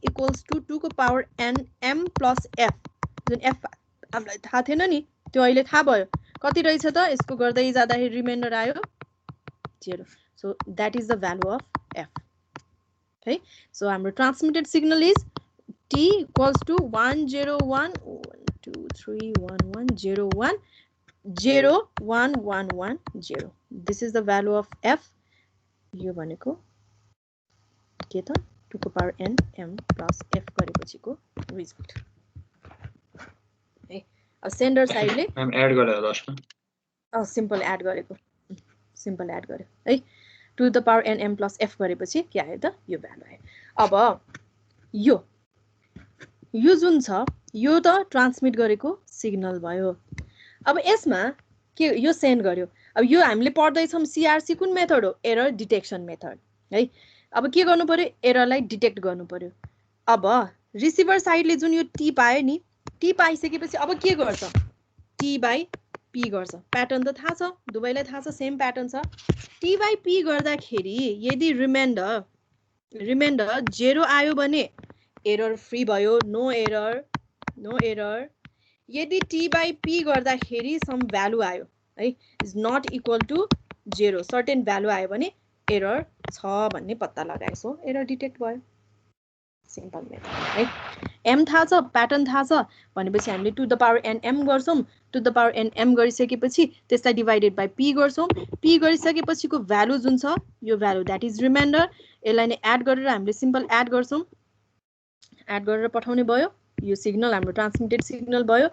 इक्वल्स टु 2 को power n m plus f जुन f हामीलाई थाहा थिएन नि त्यो अहिले थाहा भयो कति रहेछ त यसको गर्दै जाँदाखेरि रिमाइन्डर आयो 0 so that is the value of f okay so हाम्रो transmitted signal is t equals to 101 1 2 3 1 1 0 1 0 1 1 1 0 this is the value of f यो भनेको के त 2 को power n m plus f गरेपछिको रिजल्ट है अब सेन्डर साइडले हम एड गरेर लास्टमा सिम्पल एड गरेको सिम्पल एड गर्यो है 2 the power n m plus f गरेपछि के आयो त यो भ्यालु आयो अब यो जुन छ यो त ट्रान्समिट गरेको सिग्नल भयो अब यसमा के यो सेन्ड गर्यो अब यो हामीले पढ्दै छौं सीआरसी कुन मेथड हो एरर डिटेक्सन मेथड है अब के गर्नु पर्यो एररलाई डिटेक्ट गर्नु पर्यो अब रिसिभर साइडले जुन यो टी पायो नि टी पाइसकेपछि अब के गर्छ टी बाइ पी गर्छ प्याटर्न त थाहा छ दुवैलाई थाहा छ सेम प्याटर्न छ टी बाइ पी गर्दाखेरि यदि रिमाइन्डर 0 आयो भने एरर फ्री भयो नो एरर यदि टी बाइ पी गर्दाखेरि सम भ्यालु आयो है is not equal to 0 certain value आयो भने एरर छ भन्ने पत्ता लगायो सो एरर डिटेक्ट भयो सिम्पल मेथड है m थाहा छ प्याटर्न थाहा छ भनेपछि हामीले 2 द पावर n m गर्छौं 2 द पावर n m गरिसकेपछि त्यसलाई डिवाइडेड बाइ p गर्छौं p गरिसकेपछिको भ्यालु जुन छ यो भ्यालु दैट इज रिमाइन्डर यसलाई नै एड गरेर हामीले सिम्पल एड गर्छौं एड गरेर पठाउने भयो यो सिग्नल हाम्रो ट्रान्समिटेड सिग्नल भयो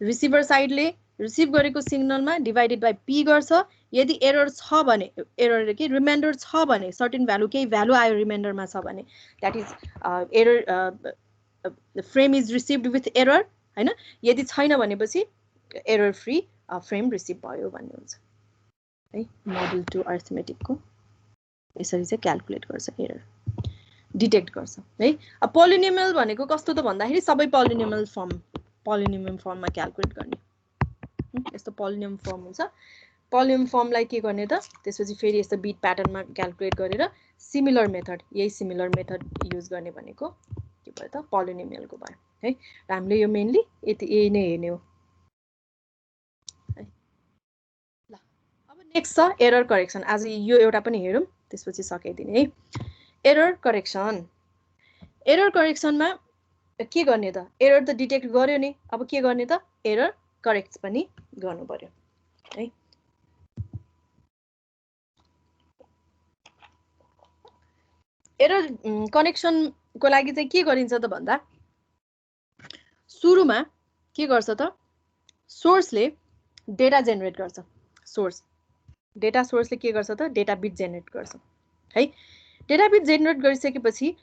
रिसिभर साइडले रिसिभ गरेको सिग्नलमा डिवाइडेड बाइ p गर्छ यदि एरर छ भने एरर के रिमाइन्डर छ भने सर्टेन भ्यालु केही भ्यालु आयो रिमाइन्डरमा छ भने that is error frame is received with error हैन यदि छैन भनेपछि एरर फ्री फ्रेम रिसिभ भयो भन्ने हुन्छ है मोडल 2 अरिथमेटिकको यसरी चाहिँ क्याल्कुलेट गर्छ एरर डिटेक्ट गर्छ है अब पोलिनोमियल भनेको कस्तो त भन्दाखेरि सबै पोलिनोमियल फर्ममा क्याल्कुलेट गर्ने यस्तो पोलिनोम फर्म हुन्छ पोलिनोम फर्मलाई के गर्ने त त्यसपछि फेरि यस्तो बिट प्याटर्नमा क्याल्कुलेट गरेर सिमिलर मेथड यही सिमिलर मेथड युज गर्ने भनेको के भयो त पोलिनोमियलको भयो है र हामीले यो मेनली यही नै हेर्ने हो है ल अब नेक्स्ट छ एरर करेक्सन आज यो एउटा पनि हेरौं त्यसपछि सकाइदिने है एरर करेक्सनमा के गर्ने त एरर त डिटेक्ट गर्यो नि अब के गर्ने त एरर करेक्ट पनि गर्नु पर्यो है। एरर कनेक्सनको लागि चाहिँ के गरिन्छ त भन्दा सुरुमा के गर्छ त सोर्सले डेटा जेनेरेट गर्छ। डेटा सोर्सले के गर्छ त डेटा बिट जेनेरेट गर्छ है। डेटा बिट जेनेरेट गरिसकेपछि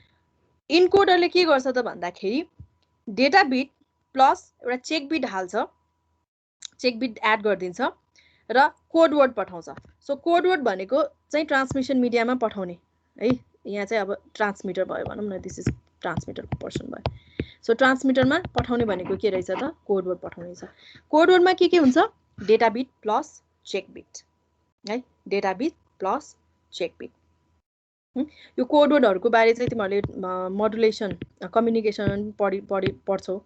इन्कोडरले के गर्छ त भन्दाखेरि डेटा बिट प्लस एउटा चेक बिट हाल्छ, चेक बिट एड गरिदिन्छ र कोड वर्ड पठाउँछ। सो कोड वर्ड भनेको चाहिँ ट्रान्समिसन मिडियामा पठाउने है। यहाँ चाहिँ अब ट्रान्समिटर भयो भनौँ न, दिस इज ट्रान्समिटरको पर्सन भयो। सो ट्रान्समिटरमा पठाउने भनेको के रहेछ त कोड वर्ड पठाउने छ। कोड वर्डमा के हुन्छ data bit plus check bit है, data bit plus check bit. यो कोड वर्डहरूको बारे चाहिँ तिमीहरूले मोडुलेसन कम्युनिकेसन पढ्छौ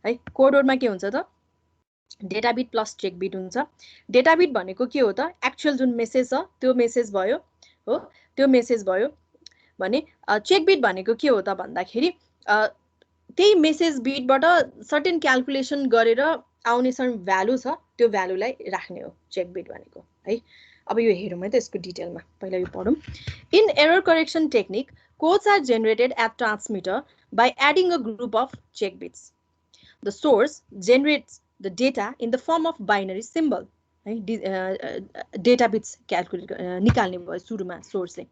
है। कोड वर्डमा के हुन्छ त data bit plus check bit हुन्छ। डेटा बिट भनेको के हो त एक्चुअल जुन मेसेज छ त्यो मेसेज भयो हो, त्यो मेसेज भयो भने चेक बिट भनेको के हो त भन्दाखेरि त्यही मेसेज बिटबाट सर्टेन क्याल्कुलेसन गरेर आउने भ्यालु छ त्यो भ्यालुलाई राख्ने हो चेक बिट भनेको है। अब यो हेरौँ है त यसको डिटेलमा, पहिला यो पढौँ। In error correction technique codes are generated at transmitter by adding a group of check bits. The source generates the data in the form of binary symbol है। डेटा बिट्स क्याल्कुलेट निकाल्ने भयो सुरुमा सोर्सले।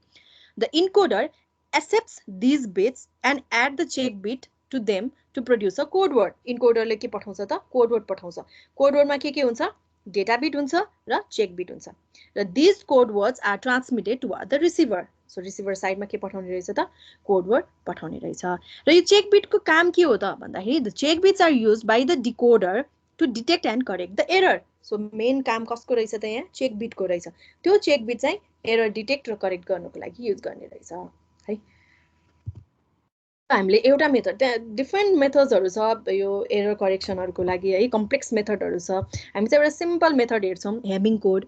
The encoder accepts these bits and add the check bit to them to produce a code word. इन्कोडरले के पठाउँछ त code word पठाउँछ। Code वर्डमा के हुन्छ डेटा बिट हुन्छ र चेक बिट हुन्छ र these code words are transmitted to the receiver. So receiver साइडमा के पठाउने रहेछ त कोड वर्ड पठाउने रहेछ। र यो चेक बिटको काम के हो त भन्दाखेरि the check bits are used by the decoder to detect and correct the error. So main काम कसको रहेछ त यहाँ चेक बिटको रहेछ। त्यो चेक बिट चाहिँ एरर डिटेक्ट र करेक्ट गर्नको लागि युज गर्ने रहेछ है। हामीले एउटा मेथड त्यहाँ डिफ्रेन्ट मेथड्सहरू छ यो एरर करेक्सनहरूको लागि है, कम्प्लेक्स मेथडहरू छ। हामी चाहिँ एउटा सिम्पल मेथड हेर्छौँ हेमिङ कोड।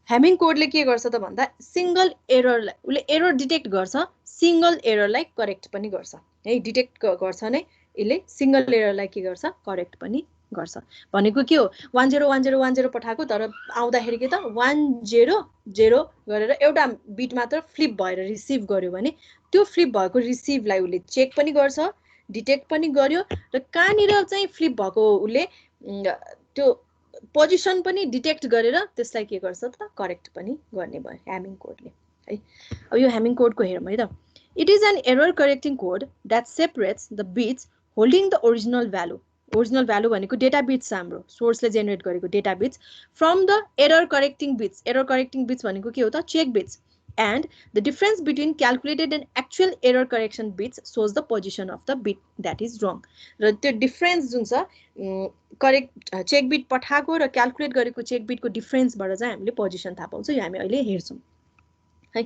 हेमिङ कोडले के गर्छ त भन्दा सिंगल एररलाई उसले एरर डिटेक्ट गर्छ, सिंगल एररलाई करेक्ट पनि गर्छ है। डिटेक्ट गर्छ नै यसले सिंगल एररलाई के गर्छ करेक्ट पनि गर्छ। भनेको के हो 101010 पठाएको तर आउँदाखेरि के त 100 गरेर एउटा बिट मात्र फ्लिप भएर रिसिभ गर्यो भने त्यो फ्लिप भएको रिसिभलाई उसले चेक पनि गर्छ, डिटेक्ट पनि गर्यो र कहाँनिर चाहिँ फ्लिप भएको उसले त्यो पोजिसन पनि डिटेक्ट गरेर त्यसलाई के गर्छ त करेक्ट पनि गर्ने भयो हेमिङ कोडले है। अब यो हेमिङ कोडको हेरौँ है त। It is an error correcting code that separates the bits holding the original value. Original value भनेको डेटा बिट्स हाम्रो सोर्सले जेनेरेट गरेको data bits from the error correcting bits. Error correcting bits भनेको के हो त check bits and the difference between calculated and actual error correction bits shows the position of the bit that is wrong. र त्यो difference जुन छ correct check beet पठाएको र क्याल्कुलेट गरेको चेक बिटको डिफरेन्सबाट चाहिँ हामीले पोजिसन थाहा पाउँछौँ। यो हामी अहिले हेर्छौँ है।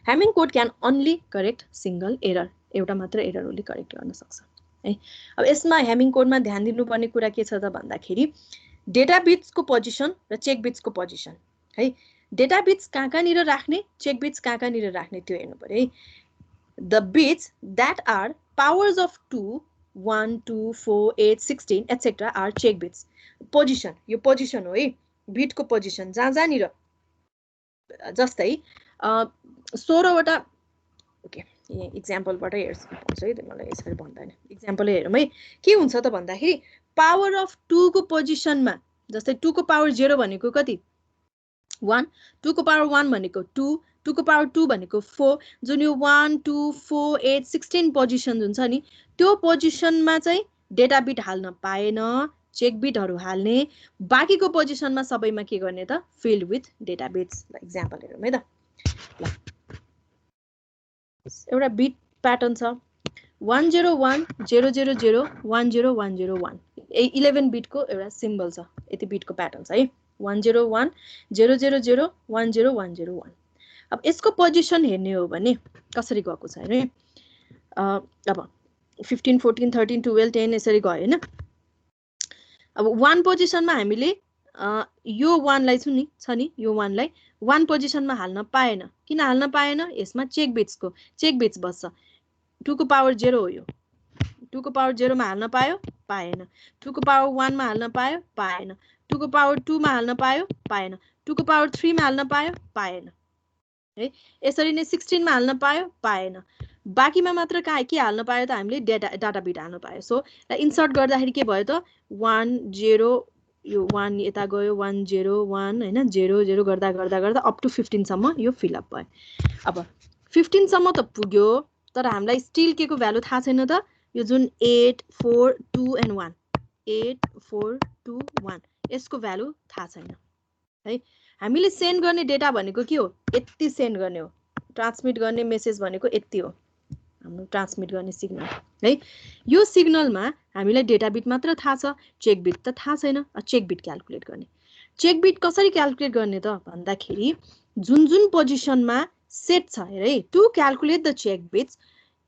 Hamming code can only correct single error, एउटा मात्र एरर उसले करेक्ट गर्न सक्छ है। अब यसमा हेमिङ कोडमा ध्यान दिनुपर्ने कुरा के छ त भन्दाखेरि डेटा बिट्सको पोजिसन र चेक बिट्सको पोजिसन है। डेटा बिट्स कहाँनिर राख्ने, चेक बिट्स कहाँनिर राख्ने त्यो हेर्नु पर्यो है। The bits that are powers of 2, 1, 2, 4, 8, 16 et cetera are check bits. Position, यो पोजिसन हो है बिटको पोजिसन जहाँनिर जस्तै 16वटा ओके इक्जाम्पलबाट हेर्छु है, मलाई यसरी भन्दैन इक्जाम्पल हेरौँ है। के हुन्छ त भन्दाखेरि पावर अफ 2 को पोजिसनमा जस्तै 2 को पावर 0 भनेको कति 1, 2 को पावर 1 भनेको 2, 2 को पावर 2 भनेको 4, जुन यो 1, 2, 4, 8, 16 पोजिसन जुन छ नि त्यो पोजिसनमा चाहिँ डेटा बिट हाल्न पाएन, चेक बिटहरू हाल्ने, बाँकीको पोजिसनमा सबैमा के गर्ने त filled with data bits. Example हेरौँ है त। ल एउटा बिट प्याटर्न छ 101 000 10101 11 बिटको एउटा सिम्बल छ, यति बिटको प्याटर्न छ है 101 000 10101। अब यसको पोजिसन हेर्ने हो भने कसरी गएको छ हैन। अब 15 14 13 12 10 यसरी गयो हैन। अब 1 पोजिसनमा हामीले यो 1 लाई छ नि यो 1 लाई 1 पोजिसनमा हाल्न पाएन। किन हाल्न पाएन? यसमा चेक बिट्स बस्छ। 2 को पावर 0 हो यो 2 को पावर 0 मा हाल्न पायो पाएन 2 को पावर 1 मा हाल्न पायो पाएन 2 को पावर 2 मा हाल्न पायो पाएन 2 को पावर 3 मा हाल्न पायो पाएन है यसरी नै 16 मा हाल्न पायो पाएन बाँकीमा मात्र के हाल्न पायो त हामीले डाटा बिट हाल्न पायो सो इन्सर्ट गर्दाखेरि के भयो त 1 0 यो 1 यता गयो 1 0 1 हैन 0 0 गर्दा गर्दा गर्दा अप टु 15 सम्म यो फिल अप भयो अब 15 सम्म त पुग्यो तर हामीलाई स्टिल के को भ्यालु थाहा छैन त यो जुन 8 4 2 and 1 8 4 2 1 यसको भ्यालु थाहा छैन है हामीले सेन्ड गर्ने डेटा भनेको के हो यति सेन्ड गर्ने हो ट्रान्समिट गर्ने मेसेज भनेको यति हो हाम्रो ट्रान्समिट गर्ने सिग्नल है यो सिग्नलमा हामीलाई डेटा बिट मात्र थाहा छ चेक बिट त थाहा छैन चेक बिट क्याल्कुलेट गर्ने चेक बिट कसरी क्याल्कुलेट गर्ने त भन्दाखेरि जुन जुन पोजिसनमा सेट छ है to calculate the check bits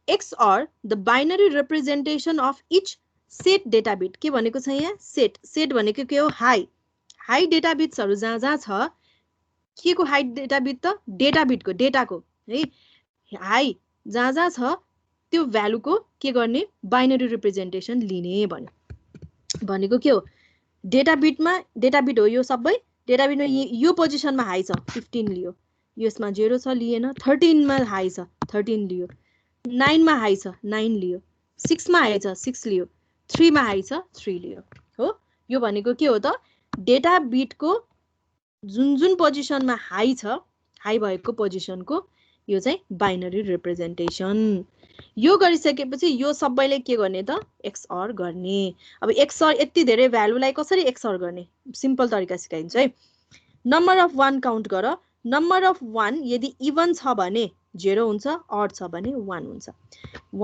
XOR the binary representation of each set data bit के भनेको छ यहाँ सेट भनेको के हो हाई डेटा बिट्सहरु जहाँ जहाँ छ के को हाई डेटा बिट त डेटा बिटको डेटाको है हाई जहाँ जहाँ छ त्यो भ्यालुको के गर्ने बाइनरी रिप्रेजेन्टेसन लिने भनेको के हो डेटा बिट हो यो सबै डेटा बिटमा यो पोजिसनमा हाई छ 15 लियो यसमा 0 छ लिएन 13 मा हाई छ 13 लियो 9 मा हाई छ 9 लियो 6 मा हाई छ 6 लियो 3 मा हाई छ 3 लियो हो यो भनेको के हो त डेटा बिटको जुन जुन पोजिसनमा हाई छ हाई भएको पोजिसनको यो चाहिँ बाइनरी रिप्रेजेन्टेसन यो गरिसकेपछि यो सबैले के गर्ने त XOR गर्ने अब XOR यति धेरै भ्यालुलाई कसरी XOR गर्ने सिम्पल तरिका सिकाइन्छ है नम्बर अफ 1 काउन्ट गर नम्बर अफ 1 यदि इभन छ भने 0 हुन्छ अड छ भने 1 हुन्छ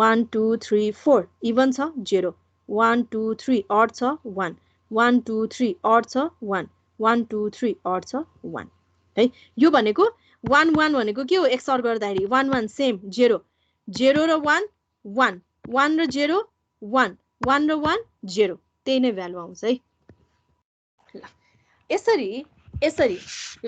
1 2 3 4 इभन छ 0 1 2 3 अड छ 1 1 2 3 अड छ 1 1 2 3 अड छ 1 है यो भनेको 1 1 भनेको के हो XOR गर्दाखेरि 1 1 सेम 0 0 र 1 1 1 र 0 1 1 र 1 0 त्यही नै भ्यालु आउँछ है ल यसरी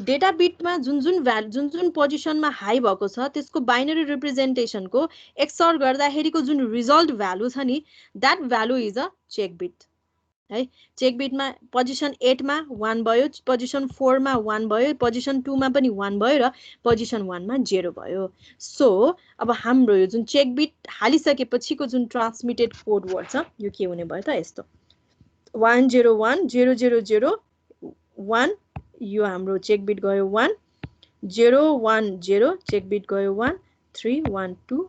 डेटा बिटमा जुन जुन पोजिसनमा हाई भएको छ त्यसको बाइनरी रिप्रेजेन्टेसनको XOR गर्दाखेरिको जुन रिजल्ट भ्यालु छ नि that value is a check bit है चेक बिटमा पोजिसन 8 मा 1 भयो पोजिसन 4 मा 1 भयो पोजिसन 2 मा पनि 1 भयो र पोजिसन 1 मा 0 भयो सो अब हाम्रो यो जुन चेक बिट हालिसकेपछिको जुन ट्रान्समिटेड कोड वर्ड छ यो के हुने भयो त यस्तो 101 000 1 यो हाम्रो चेक बिट गयो 1 010 चेक बिट गयो 1 3120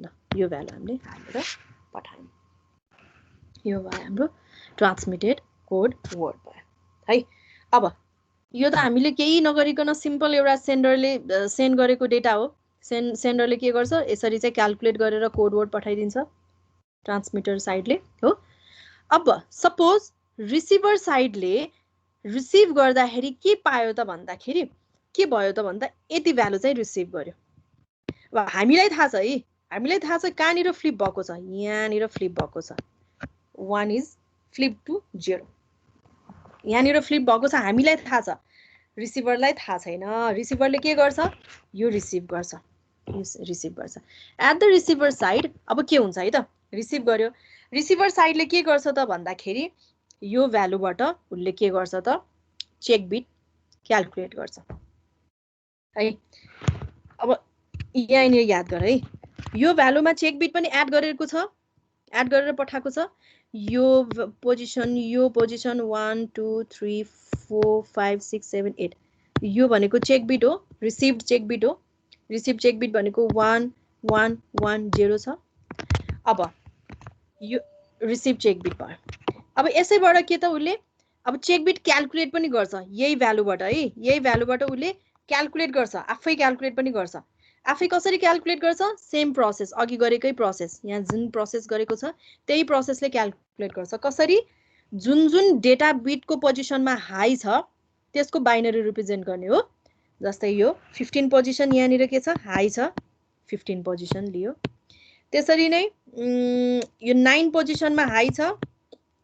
ल यो भ्यालु हामीले हालेर पठायौं यो भयो हाम्रो ट्रान्समिटेड कोड वर्ड भयो है अब यो त हामीले केही नगरिकन सिम्पल एउटा सेन्डरले सेन्ड गरेको डेटा हो सेन्डरले के गर्छ यसरी चाहिँ क्याल्कुलेट गरेर कोड वर्ड पठाइदिन्छ ट्रान्समिटर साइडले हो अब सपोज रिसिभर साइडले रिसिभ गर्दाखेरि के पायो त भन्दाखेरि के भयो त भन्दा यति भ्यालु चाहिँ रिसिभ गर्यो अब हामीलाई थाहा छ है हामीलाई थाहा छ कहाँनिर फ्लिप भएको छ यहाँनिर फ्लिप भएको छ 1 is flip to 0 यहाँनिर फ्लिप भएको छ हामीलाई थाहा छ रिसिभरलाई थाहा छैन रिसिभरले के गर्छ यो रिसिभ गर्छ एट द रिसिभर साइड अब के हुन्छ है त रिसिभ गर्यो रिसिभर साइडले के गर्छ त भन्दाखेरि यो भ्यालुबाट उले के गर्छ त चेक बिट क्याल्कुलेट गर्छ है अब यहाँनिर याद गर है यो भ्यालुमा चेक बिट पनि एड गरेको छ एड गरेर पठाएको छ यो पोजिसन 1 2 3 4 5 6 7 8 यो भनेको चेक बिट हो रिसिभड चेक बिट हो रिसिभ चेक बिट भनेको 1 1 1 0 छ अब यो रिसिभ चेक बिट भयो अब यसैबाट के त उले अब चेक बिट क्याल्कुलेट पनि गर्छ यही भ्यालुबाट है यही भ्यालुबाट उले क्याल्कुलेट गर्छ आफै क्याल्कुलेट पनि गर्छ आफै कसरी क्याल्कुलेट गर्छ सेम प्रोसेस अघि गरेकै प्रोसेस यहाँ जुन प्रोसेस गरेको छ त्यही प्रोसेसले क्याल्कुलेट गर्छ कसरी जुन जुन डेटा बिटको पोजिसनमा हाई छ त्यसको बाइनरी रिप्रेजेन्ट गर्ने हो जस्तै यो 15 पोजिसन यहाँनिर के छ हाई छ 15 पोजिसन लियो त्यसरी नै यो 9 पोजिसनमा हाई छ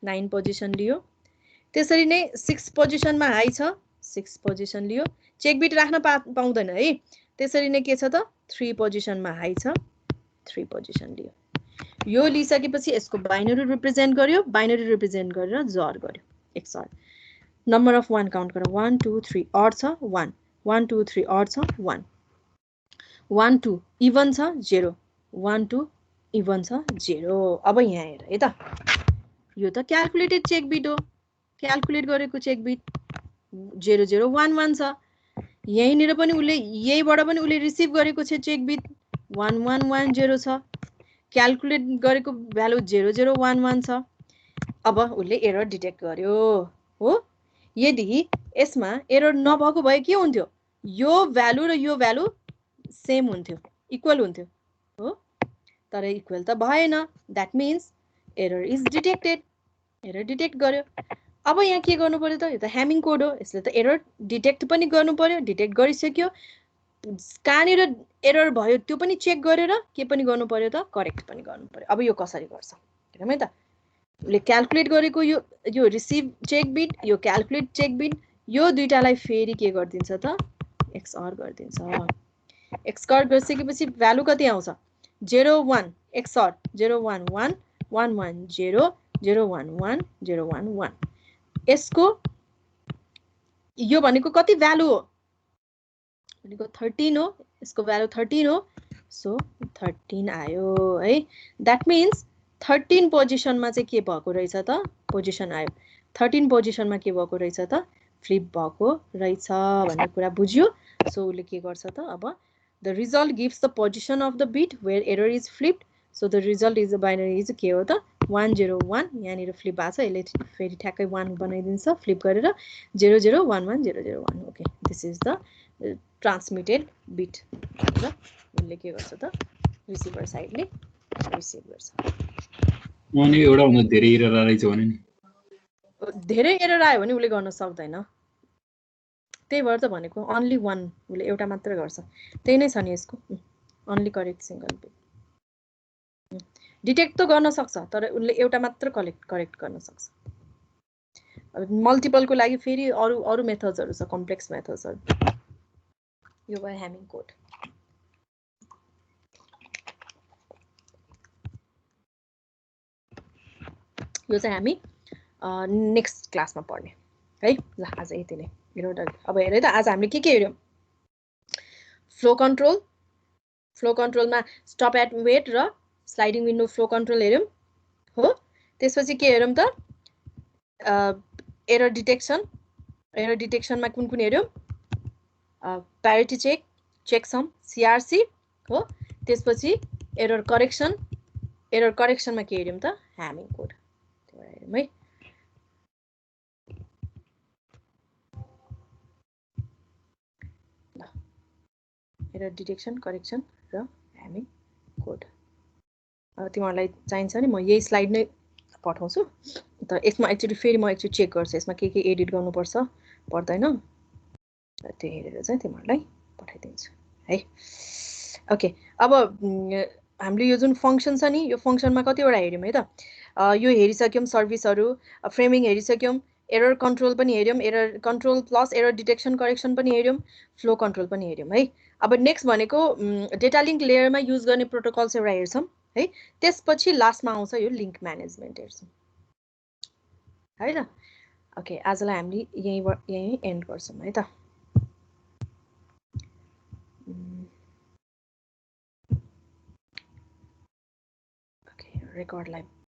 9 पोजिसन लियो त्यसरी नै 6 पोजिसनमा हाई छ 6 पोजिसन लियो चेक बिट राख्न पाउँदैन है त्यसरी नै के छ त 3 पोजिसनमा हाई छ 3 पोजिसन लियो यो लिइसकेपछि यसको बाइनरी रिप्रेजेन्ट गर्यो, बाइनरी रिप्रेजेन्ट गरेर जर गर्यो एक्सअर। नम्बर अफ 1 काउन्ट गर 1 2 3 अड छ 1 1 2 3 अड छ 1 1 2 इभन छ 0 1 2 इभन छ 0। अब यहाँ हेर है त, यो त क्याल्कुलेटेड चेक बिट हो, क्याल्कुलेट गरेको चेक बिट 0 0 1 1 छ। यहीँनिर पनि उसले यहीबाट पनि उसले रिसिभ गरेको छ चेक बिट 1 1 1 0 छ, क्याल्कुलेट गरेको भ्यालु 0 0 1 1 छ। अब उसले एरर डिटेक्ट गर्यो हो। यदि यसमा एरर नभएको भए के हुन्थ्यो, यो भ्यालु र यो भ्यालु सेम हुन्थ्यो, इक्वल हुन्थ्यो हो, तर इक्वल त भएन। That means error is detected, error detect गर्यो। अब यहाँ के गर्नु पर्यो त, यो त ह्यामिङ कोड हो, यसले त एरर डिटेक्ट पनि गर्नु पर्यो, डिटेक्ट गरिसक्यो, कहाँनिर एरर भयो त्यो पनि चेक गरेर के पनि गर्नु पर्यो त, करेक्ट पनि गर्नु पर्यो। अब यो कसरी गर्छ हेरौँ है त। उसले क्याल्कुलेट गरेको यो रिसिभ चेक बिट, यो क्याल्कुलेट चेक बिट, यो दुईटालाई फेरि के गरिदिन्छ त, एक्सअर गरिदिन्छ। एक्सअर गरिसकेपछि भ्यालु कति आउँछ 0 1 एक्सअर 0 1 1 1 1 0 0 1 1 0 1 1। यसको यो भनेको कति भ्यालु हो भनेको 13 हो, यसको भ्यालु 13 हो, सो 13 आयो है। द्याट मिन्स 13 पोजिसनमा चाहिँ के भएको रहेछ त, पोजिसन आयो 13 पोजिसनमा के भएको रहेछ त, फ्लिप भएको रहेछ भन्ने कुरा बुझ्यो। सो उसले के गर्छ त, अब the result gives the position of the bit where error is flipped, so the result is the binary is के हो त 1 0 1, यहाँनिर फ्लिप भएको छ, यसले फेरि ठ्याक्कै 1 बनाइदिन्छ फ्लिप गरेर 0 0 1 1 0 0 1। Okay, this is the transmitted beet र उसले के गर्छ त, रिसिभर साइडले रिसिभ गर्छ। अनि एउटा भन्दा धेरै एरर आइछ भने नि, धेरै एरर आयो भने उसले गर्न सक्दैन, त्यही भएर त भनेको अन्ली 1, उसले एउटा मात्र गर्छ, त्यही नै छ नि यसको only correct single beet. Detect त गर्न सक्छ तर उसले एउटा मात्र करेक्ट गर्न सक्छ। अब मल्टिपलको लागि फेरि अरू अरू मेथड्सहरू छ, कम्प्लेक्स मेथड्सहरू। यो भयो ह्यामिङ कोड। यो चाहिँ हामी नेक्स्ट क्लासमा पढ्ने है। ल आज यति नै हेरौँ। अब हेर त, आज हामीले के हेऱ्यौँ, फ्लो कन्ट्रोल, फ्लो कन्ट्रोलमा स्टप एट वेट र स्लाइडिङ विन्डो फ्लो कन्ट्रोल हेऱ्यौँ हो। त्यसपछि के हेरौँ त, एरर डिटेक्सन, एरर डिटेक्सनमा कुन कुन हेऱ्यौँ, प्यारिटी चेक, चेकसम, सिआरसी हो। त्यसपछि एरर करेक्सन, एरर करेक्सनमा के हेऱ्यौँ त, ह्यामिङ कोड, त्यो हेरौँ है। एरर डिटेक्सन, करेक्सन र ह्यामिङ कोड। अब तिमीहरूलाई चाहिन्छ नि म यही स्लाइड नै पठाउँछु, तर यसमा एकचोटि फेरि म एकचोटि चेक गर्छु यसमा के एडिट गर्नुपर्छ पर्दैन, त्यो हेरेर चाहिँ तिमीहरूलाई पठाइदिन्छु है। ओके, अब हामीले यो जुन फङ्सन छ नि, यो फङ्सनमा कतिवटा हेऱ्यौँ है त, यो हेरिसक्यौँ, सर्भिसहरू फ्रेमिङ हेरिसक्यौँ, एरर कन्ट्रोल पनि हेऱ्यौँ, error control plus error detection correction पनि हेऱ्यौँ, फ्लो कन्ट्रोल पनि हेऱ्यौँ है। अब नेक्स्ट भनेको डेटा लिङ्क लेयरमा युज गर्ने प्रोटोकल्स एउटा हेर्छौँ है। त्यसपछि लास्टमा आउँछ यो लिङ्क म्यानेजमेन्ट हेर्छौँ है त। ओके, आजलाई हामीले यहीँ एन्ड गर्छौँ है त। ओके, रेकर्डलाई